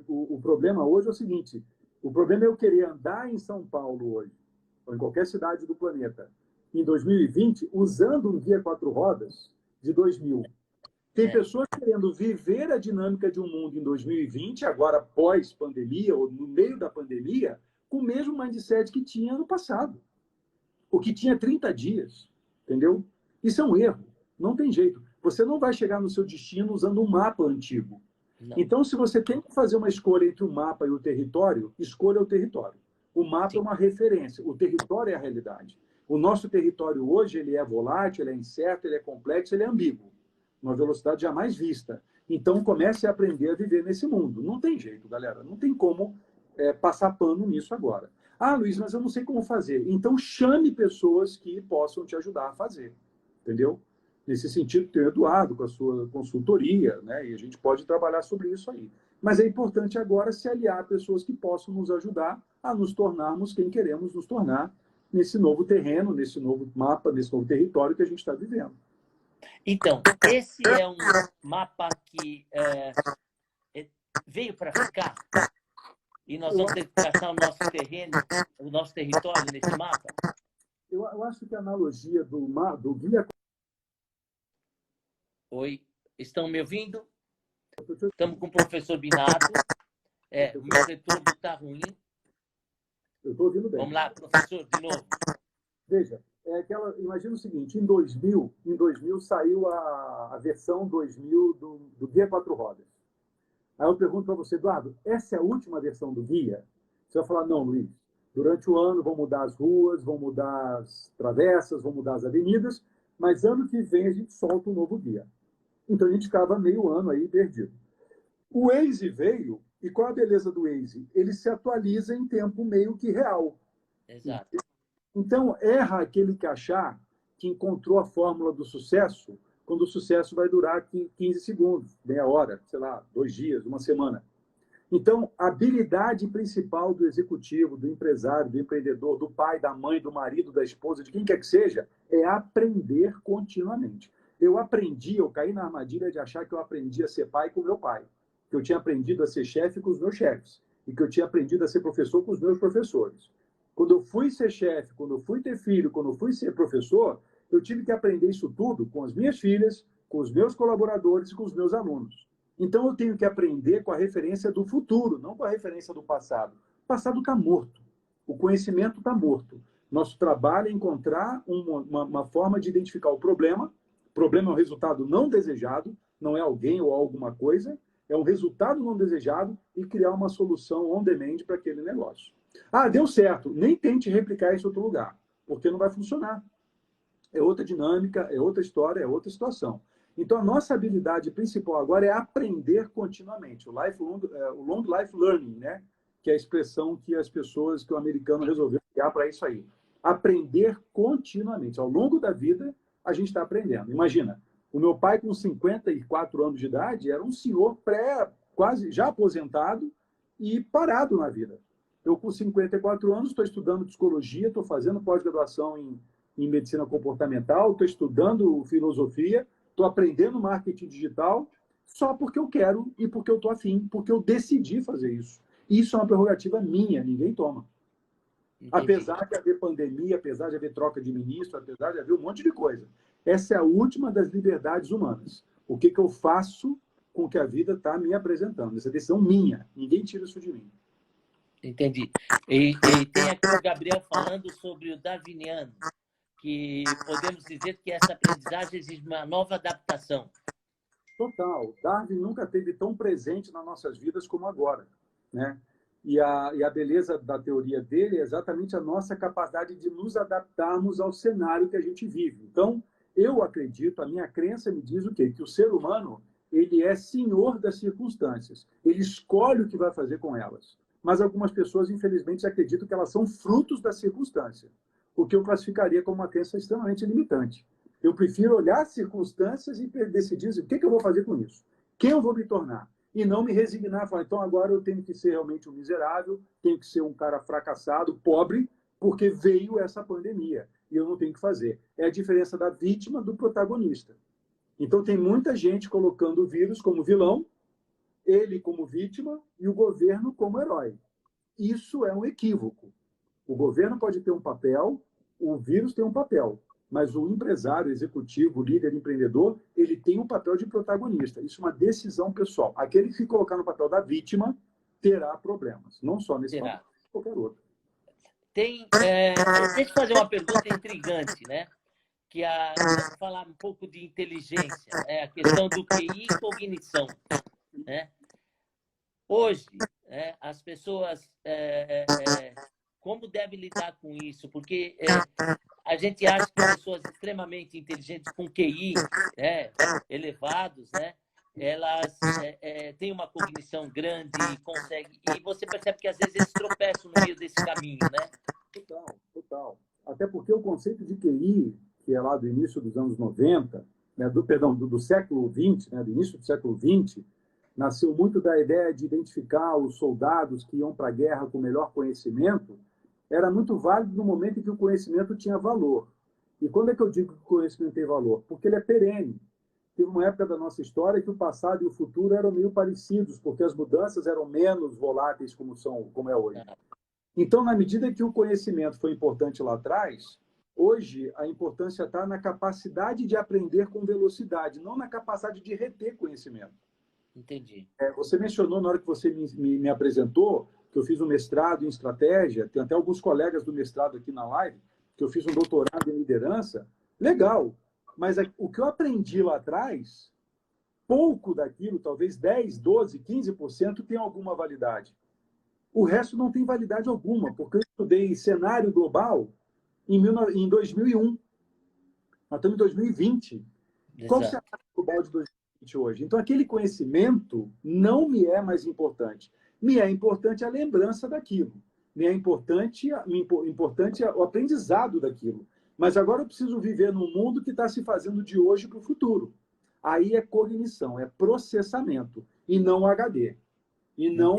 o problema hoje é o seguinte, o problema é eu querer andar em São Paulo hoje, ou em qualquer cidade do planeta, em 2020, usando um guia 4 rodas de 2000. Tem pessoas querendo viver a dinâmica de um mundo em 2020, agora pós-pandemia, ou no meio da pandemia, com o mesmo mindset que tinha no passado. O que tinha 30 dias, entendeu? Isso é um erro, não tem jeito. Você não vai chegar no seu destino usando um mapa antigo. Não. Então, se você tem que fazer uma escolha entre o mapa e o território, escolha o território. O mapa é uma referência, o território é a realidade. O nosso território hoje ele é volátil, ele é incerto, ele é complexo, ele é ambíguo. Uma velocidade jamais vista. Então, comece a aprender a viver nesse mundo. Não tem jeito, galera. Não tem como passar pano nisso agora. Ah, Luiz, mas eu não sei como fazer. Então, chame pessoas que possam te ajudar a fazer. Entendeu? Nesse sentido, tem o Eduardo com a sua consultoria, né? E a gente pode trabalhar sobre isso aí. Mas é importante agora se aliar a pessoas que possam nos ajudar a nos tornarmos quem queremos nos tornar nesse novo terreno, nesse novo mapa, nesse novo território que a gente está vivendo. Então, esse é um mapa que veio para ficar? E nós vamos ter que traçar o nosso terreno, o nosso território nesse mapa? Eu acho que a analogia do guia... Oi, estão me ouvindo? Estamos com o professor Binato. O meu retorno está ruim. Eu estou ouvindo bem. Vamos lá, professor, de novo. Veja, imagina o seguinte, em 2000 saiu a versão 2000 do Guia 4 Rodas. Aí eu pergunto para você, Eduardo, essa é a última versão do guia? Você vai falar, não, Luiz, durante o ano vão mudar as ruas, vão mudar as travessas, vão mudar as avenidas, mas ano que vem a gente solta um novo guia. Então a gente ficava meio ano aí perdido. O Waze veio, e qual a beleza do Waze? Ele se atualiza em tempo meio que real. Exato. Então, erra aquele que achar que encontrou a fórmula do sucesso quando o sucesso vai durar 15 segundos, meia hora, sei lá, 2 dias, uma semana. Então, a habilidade principal do executivo, do empresário, do empreendedor, do pai, da mãe, do marido, da esposa, de quem quer que seja, é aprender continuamente. Eu caí na armadilha de achar que eu aprendi a ser pai com meu pai, que eu tinha aprendido a ser chefe com os meus chefes, e que eu tinha aprendido a ser professor com os meus professores. Quando eu fui ser chefe, quando eu fui ter filho, quando eu fui ser professor, eu tive que aprender isso tudo com as minhas filhas, com os meus colaboradores e com os meus alunos. Então, eu tenho que aprender com a referência do futuro, não com a referência do passado. O passado está morto. O conhecimento está morto. Nosso trabalho é encontrar uma forma de identificar o problema. O problema é um resultado não desejado, não é alguém ou alguma coisa, é um resultado não desejado e criar uma solução on demand para aquele negócio. Ah, deu certo. Nem tente replicar isso em outro lugar, porque não vai funcionar. É outra dinâmica, é outra história, é outra situação. Então, a nossa habilidade principal agora é aprender continuamente. O long life learning, né? Que é a expressão que as pessoas, que o americano resolveu criar para isso aí. Aprender continuamente. Ao longo da vida, a gente está aprendendo. Imagina, o meu pai, com 54 anos de idade, era um senhor quase já aposentado e parado na vida. Eu, com 54 anos, estou estudando psicologia, estou fazendo pós-graduação em medicina comportamental, estou estudando filosofia, estou aprendendo marketing digital, só porque eu quero e porque eu estou afim, porque eu decidi fazer isso. Isso é uma prerrogativa minha, ninguém toma. Entendi. Apesar de haver pandemia, apesar de haver troca de ministro, apesar de haver um monte de coisa. Essa é a última das liberdades humanas. O que eu faço com o que a vida está me apresentando? Essa decisão minha. Ninguém tira isso de mim. Entendi. E tem aqui o Gabriel falando sobre o darwiniano, que podemos dizer que essa aprendizagem exige uma nova adaptação. Total. Darwin nunca esteve tão presente nas nossas vidas como agora, né? E a beleza da teoria dele é exatamente a nossa capacidade de nos adaptarmos ao cenário que a gente vive. Então, eu acredito, a minha crença me diz o quê? Que o ser humano, ele é senhor das circunstâncias. Ele escolhe o que vai fazer com elas. Mas algumas pessoas, infelizmente, acreditam que elas são frutos da circunstância, o que eu classificaria como uma crença extremamente limitante. Eu prefiro olhar as circunstâncias e decidir o que eu vou fazer com isso, quem eu vou me tornar, e não me resignar a falar, então agora eu tenho que ser realmente um miserável, tenho que ser um cara fracassado, pobre, porque veio essa pandemia, e eu não tenho que fazer. É a diferença da vítima do protagonista. Então tem muita gente colocando o vírus como vilão, ele como vítima e o governo como herói. Isso é um equívoco. O governo pode ter um papel, o vírus tem um papel, mas o empresário, executivo, líder, empreendedor, ele tem um papel de protagonista. Isso é uma decisão pessoal. Aquele que se colocar no papel da vítima terá problemas, não só nesse papel, mas qualquer outro. Deixa eu fazer uma pergunta intrigante, né? Que falar um pouco de inteligência, a questão do QI e cognição, né? Hoje, as pessoas como devem lidar com isso? Porque a gente acha que pessoas extremamente inteligentes, com QI elevados, né? Elas têm uma cognição grande e conseguem... E você percebe que, às vezes, eles tropeçam no meio desse caminho, né? Total, total. Até porque o conceito de QI, que é lá do início dos anos 90, né, do século XX, né, do início do século XX, nasceu muito da ideia de identificar os soldados que iam para a guerra com melhor conhecimento, era muito válido no momento em que o conhecimento tinha valor. E quando é que eu digo que o conhecimento tem valor? Porque ele é perene. Teve uma época da nossa história que o passado e o futuro eram meio parecidos, porque as mudanças eram menos voláteis como é hoje. Então, na medida que o conhecimento foi importante lá atrás, hoje a importância está na capacidade de aprender com velocidade, não na capacidade de reter conhecimento. Entendi. Você mencionou, na hora que você me apresentou, que eu fiz um mestrado em estratégia, tem até alguns colegas do mestrado aqui na live, que eu fiz um doutorado em liderança. Legal, mas o que eu aprendi lá atrás, pouco daquilo, talvez 10, 12, 15% tem alguma validade. O resto não tem validade alguma, porque eu estudei cenário global em 2001. Nós estamos em 2020. Exato. Qual é o cenário global de 2020 hoje? Então, aquele conhecimento não me é mais importante. Me é importante a lembrança daquilo. Me é importante o aprendizado daquilo. Mas agora eu preciso viver num mundo que está se fazendo de hoje para o futuro. Aí é cognição, é processamento, e não HD. E não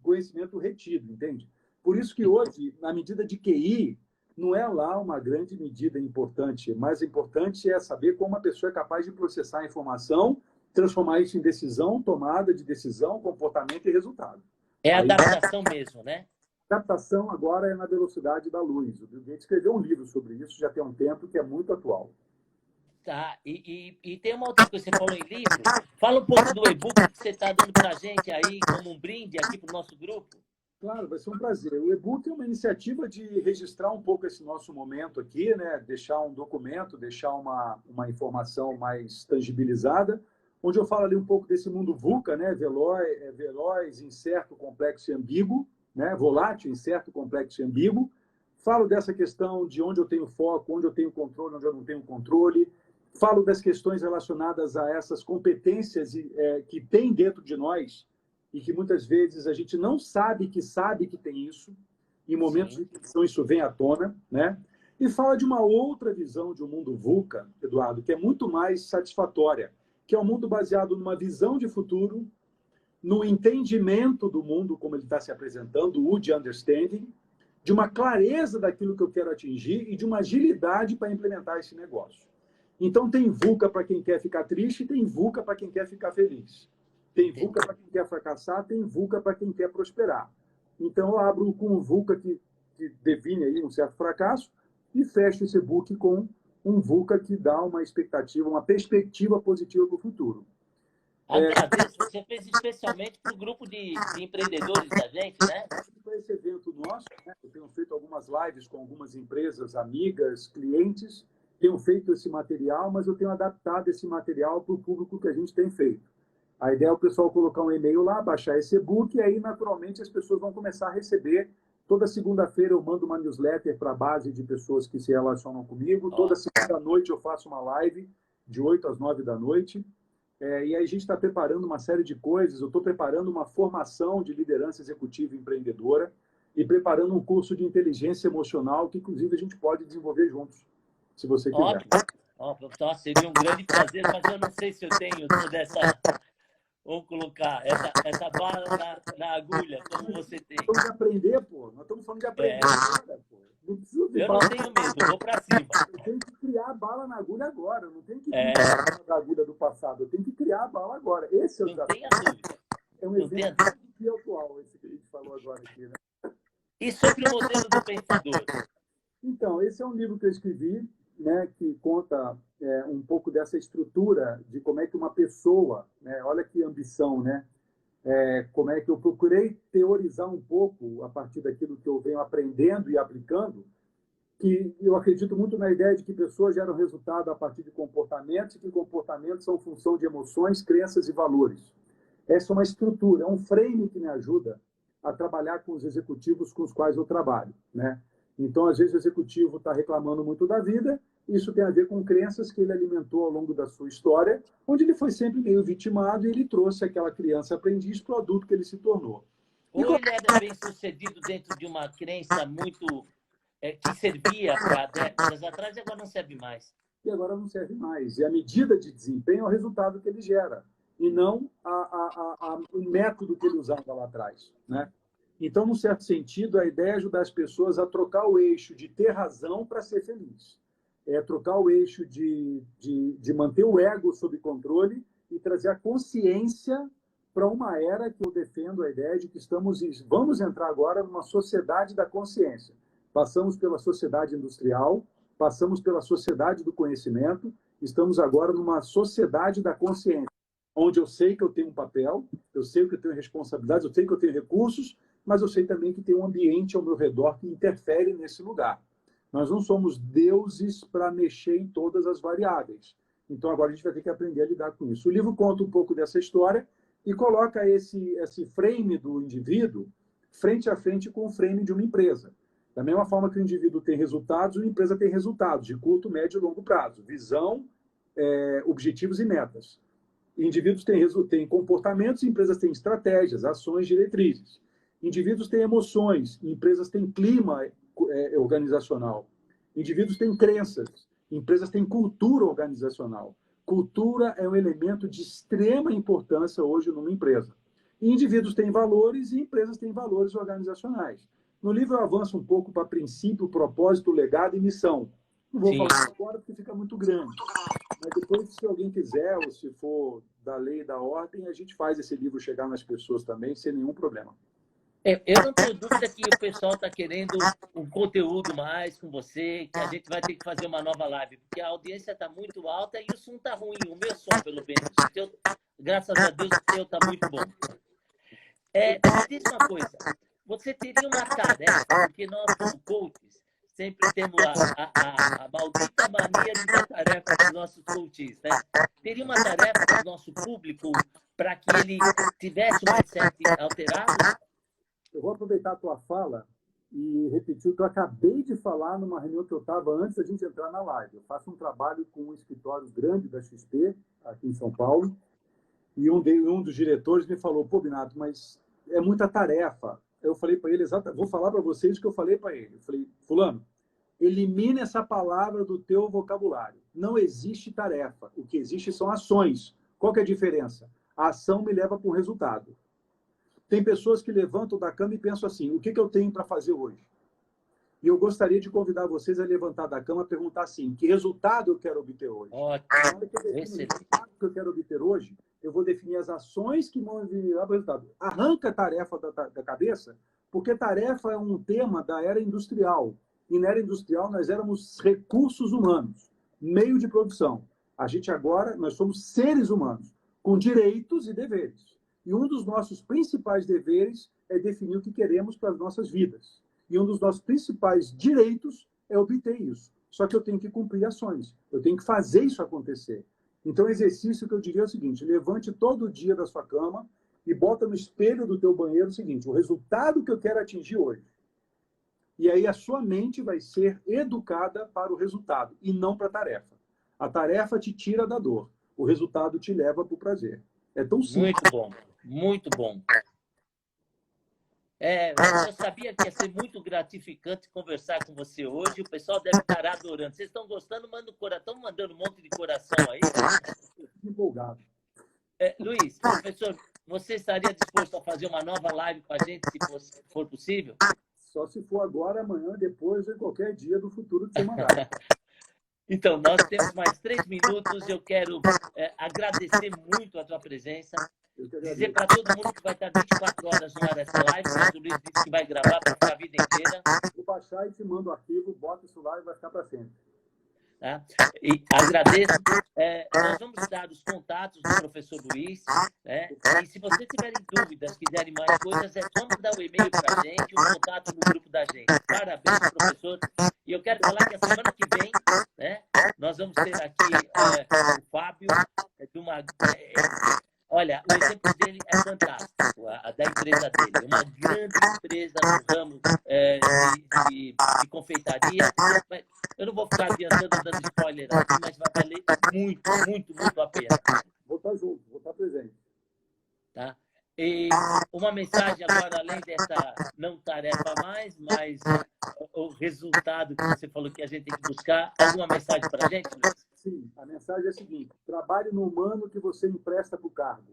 conhecimento retido, entende? Por isso que hoje, na medida de QI, não é lá uma grande medida importante. O mais importante é saber como a pessoa é capaz de processar a informação, transformar isso em decisão, tomada de decisão, comportamento e resultado. É adaptação mesmo, né? Captação agora é na velocidade da luz. O Bill Gates escreveu um livro sobre isso já tem um tempo que é muito atual. Tá, e tem uma outra coisa, você falou em livro. Fala um pouco do e-book que você está dando para a gente aí, como um brinde aqui para o nosso grupo. Claro, vai ser um prazer. O e-book é uma iniciativa de registrar um pouco esse nosso momento aqui, né? Deixar um documento, deixar uma informação mais tangibilizada, onde eu falo ali um pouco desse mundo VUCA, né? Veloz, incerto, complexo e ambíguo, né? Volátil, incerto, complexo e ambíguo. Falo dessa questão de onde eu tenho foco, onde eu tenho controle, onde eu não tenho controle. Falo das questões relacionadas a essas competências que tem dentro de nós e que muitas vezes a gente não sabe que tem isso. Em momentos de tensão isso vem à tona, né? E fala de uma outra visão de um mundo VUCA, Eduardo, que é muito mais satisfatória, que é um mundo baseado numa visão de futuro, no entendimento do mundo como ele está se apresentando, o de understanding, de uma clareza daquilo que eu quero atingir e de uma agilidade para implementar esse negócio. Então, tem VUCA para quem quer ficar triste, tem VUCA para quem quer ficar feliz. Tem VUCA para quem quer fracassar, tem VUCA para quem quer prosperar. Então, eu abro com um VUCA que define aí um certo fracasso e fecho esse book com um VUCA que dá uma expectativa, uma perspectiva positiva para o futuro. Agradeço. Você fez especialmente para o grupo de empreendedores da gente, né? Para esse evento nosso, né? Eu tenho feito algumas lives com algumas empresas, amigas, clientes, tenho feito esse material, mas eu tenho adaptado esse material para o público que a gente tem feito. A ideia é o pessoal colocar um e-mail lá, baixar esse e-book, e aí, naturalmente, as pessoas vão começar a receber. Toda segunda-feira eu mando uma newsletter para a base de pessoas que se relacionam comigo. Toda segunda-noite eu faço uma live de 8 às 9 da noite. E aí a gente está preparando uma série de coisas. Eu estou preparando uma formação de liderança executiva e empreendedora e preparando um curso de inteligência emocional que, inclusive, a gente pode desenvolver juntos, se você quiser. Ótimo. Seria um grande prazer, mas eu não sei se eu tenho toda essa... Vamos colocar essa bala na agulha, como você tem. Nós estamos de aprender, pô. Nós estamos falando de aprender agora, pô. Não preciso eu não tenho medo, vou para cima. Eu tenho que criar a bala na agulha agora. Eu não tenho que criar a bala na agulha do passado. Eu tenho que criar a bala agora. Esse é o desafio. Não tenha dúvida. É um evento muito atual, esse que a gente falou agora aqui, né? E sobre o modelo do pensador? Então, esse é um livro que eu escrevi, né, que conta um pouco dessa estrutura de como é que uma pessoa, né, olha que ambição, né, como é que eu procurei teorizar um pouco a partir daquilo que eu venho aprendendo e aplicando, que eu acredito muito na ideia de que pessoas geram resultado a partir de comportamentos e que comportamentos são função de emoções, crenças e valores. Essa é uma estrutura, é um frame que me ajuda a trabalhar com os executivos com os quais eu trabalho, né? Então, às vezes, o executivo está reclamando muito da vida, isso tem a ver com crenças que ele alimentou ao longo da sua história, onde ele foi sempre meio vitimado e ele trouxe aquela criança aprendiz para o adulto que ele se tornou. Ou ele era bem sucedido dentro de uma crença muito... que servia para décadas atrás e agora não serve mais. E agora não serve mais. E a medida de desempenho é o resultado que ele gera, e não o método que ele usava lá atrás, né? Então, num certo sentido, a ideia é ajudar as pessoas a trocar o eixo de ter razão para ser feliz. É trocar o eixo de manter o ego sob controle e trazer a consciência para uma era que eu defendo a ideia de que vamos entrar agora numa sociedade da consciência. Passamos pela sociedade industrial, passamos pela sociedade do conhecimento, estamos agora numa sociedade da consciência, onde eu sei que eu tenho um papel, eu sei que eu tenho responsabilidades, eu sei que eu tenho recursos, mas eu sei também que tem um ambiente ao meu redor que interfere nesse lugar. Nós não somos deuses para mexer em todas as variáveis. Então, agora a gente vai ter que aprender a lidar com isso. O livro conta um pouco dessa história e coloca esse frame do indivíduo frente a frente com o frame de uma empresa. Da mesma forma que o indivíduo tem resultados, a empresa tem resultados de curto, médio e longo prazo. Visão, objetivos e metas. Indivíduos têm comportamentos, empresas têm estratégias, ações, diretrizes. Indivíduos têm emoções, empresas têm clima organizacional. Indivíduos têm crenças, empresas têm cultura organizacional. Cultura é um elemento de extrema importância hoje numa empresa. E indivíduos têm valores e empresas têm valores organizacionais. No livro eu avanço um pouco para princípio, propósito, legado e missão. Não vou falar agora porque fica muito grande. Mas depois, se alguém quiser, ou se for da lei e da ordem, a gente faz esse livro chegar nas pessoas também, sem nenhum problema. Eu não tenho dúvida que o pessoal está querendo um conteúdo mais com você, que a gente vai ter que fazer uma nova live, porque a audiência está muito alta e o som está ruim, o meu som, pelo menos. O teu, graças a Deus, o teu está muito bom. Me diz uma coisa, você teria uma tarefa, porque nós, como coaches, sempre temos a maldita mania de dar tarefa para os nossos coaches, né? Teria uma tarefa para o nosso público para que ele tivesse um mindset alterado? Eu vou aproveitar a tua fala e repetir o que eu acabei de falar numa reunião que eu estava antes da gente entrar na live. Eu faço um trabalho com um escritório grande da XP, aqui em São Paulo, e um dos diretores me falou, pô, Binato, mas é muita tarefa. Eu falei para ele, vou falar para vocês o que eu falei para ele. Eu falei, fulano, elimine essa palavra do teu vocabulário. Não existe tarefa. O que existe são ações. Qual que é a diferença? A ação me leva para um resultado. Tem pessoas que levantam da cama e pensam assim, o que eu tenho para fazer hoje? E eu gostaria de convidar vocês a levantar da cama e perguntar assim, que resultado eu quero obter hoje? Ótimo. Na hora que eu defino o resultado que eu quero obter hoje, eu vou definir as ações que vão me levar para o resultado. Arranca a tarefa da cabeça, porque tarefa é um tema da era industrial. E na era industrial nós éramos recursos humanos, meio de produção. A gente agora, nós somos seres humanos, com direitos e deveres. E um dos nossos principais deveres é definir o que queremos para as nossas vidas. E um dos nossos principais direitos é obter isso. Só que eu tenho que cumprir ações. Eu tenho que fazer isso acontecer. Então, o exercício que eu diria é o seguinte, levante todo dia da sua cama e bota no espelho do teu banheiro o seguinte, o resultado que eu quero atingir hoje. E aí a sua mente vai ser educada para o resultado e não para a tarefa. A tarefa te tira da dor. O resultado te leva para o prazer. É tão simples. Muito bom, muito bom. Eu sabia que ia ser muito gratificante conversar com você hoje. O pessoal deve estar adorando. Vocês estão gostando? Manda estão mandando um monte de coração aí. Eu fico empolgado. Luiz, professor, você estaria disposto a fazer uma nova live com a gente, se for possível? Só se for agora, amanhã, depois ou em qualquer dia do futuro que você mandar. Então, nós temos mais 3 minutos. Eu quero agradecer muito a tua presença. Dizer para todo mundo que vai estar 24 horas no ar essa live, mas o Luiz disse que vai gravar para ficar a vida inteira. Vou baixar e te mando o arquivo, bota isso lá e vai ficar para sempre. Tá? E agradeço. Nós vamos dar os contatos do professor Luiz. Né? E se vocês tiverem dúvidas, quiserem mais coisas, é só mandar um e-mail para a gente, um contato no grupo da gente. Parabéns, professor. E eu quero falar que a semana que vem, né, nós vamos ter aqui o Fábio, de uma... Olha, o exemplo dele é fantástico, da empresa dele. Uma grande empresa no ramo de confeitaria. Eu não vou ficar adiantando, dando spoiler aqui, mas vai valer muito, muito, muito a pena. Vou estar junto, vou estar presente. Tá? E uma mensagem agora, além dessa não tarefa mais, mas o resultado que você falou que a gente tem que buscar. Alguma mensagem para a gente, Luiz? Sim, a mensagem é a seguinte, trabalhe no humano que você empresta para o cargo.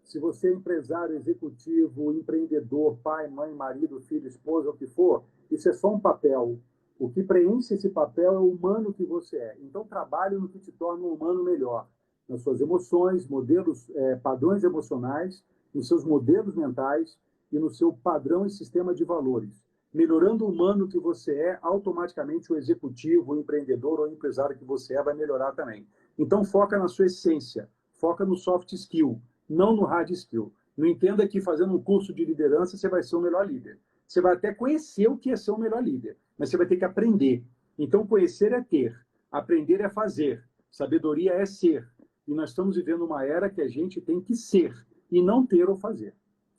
Se você é empresário, executivo, empreendedor, pai, mãe, marido, filho, esposa, o que for, isso é só um papel. O que preenche esse papel é o humano que você é. Então, trabalhe no que te torna um humano melhor. Nas suas emoções, modelos, padrões emocionais, nos seus modelos mentais e no seu padrão e sistema de valores. Melhorando o humano que você é, automaticamente o executivo, o empreendedor ou o empresário que você é vai melhorar também. Então, foca na sua essência, foca no soft skill, não no hard skill. Não entenda que fazendo um curso de liderança você vai ser o melhor líder. Você vai até conhecer o que é ser o melhor líder, mas você vai ter que aprender. Então, conhecer é ter, aprender é fazer, sabedoria é ser. E nós estamos vivendo uma era que a gente tem que ser e não ter ou fazer.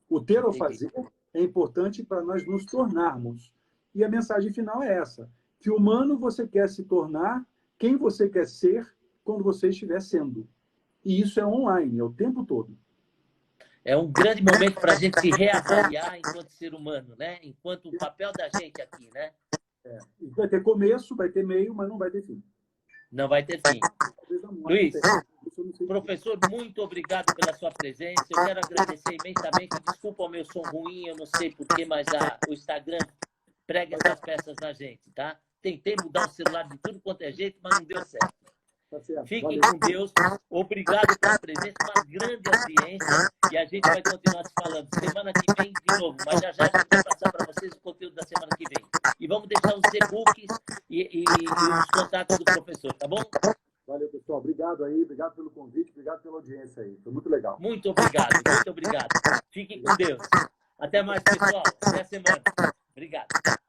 O ter ou fazer é importante para nós nos tornarmos. E a mensagem final é essa, que humano você quer se tornar, quem você quer ser, quando você estiver sendo. E isso é online, é o tempo todo. É um grande momento para a gente se reavaliar enquanto ser humano, né? Enquanto o papel da gente aqui, né? Vai ter começo, vai ter meio, mas não vai ter fim. Não vai ter fim. Luiz, professor, muito obrigado pela sua presença. Eu quero agradecer imensamente. Desculpa o meu som ruim, eu não sei porquê, mas o Instagram prega essas peças na gente, tá? Tentei mudar o celular de tudo quanto é jeito, mas não deu certo. Tá certo. Fiquem Valeu. com Deus. Obrigado pela presença, uma grande audiência. E a gente vai continuar se falando semana que vem de novo. Mas já já a gente vai passar para vocês o conteúdo da semana que vem. E vamos deixar os e-books e os contatos do professor, tá bom? Valeu, pessoal. Obrigado aí. Obrigado pelo convite. Obrigado pela audiência aí. Foi muito legal. Muito obrigado, muito obrigado. Fiquem com Deus. Até mais, pessoal. Até a semana. Obrigado.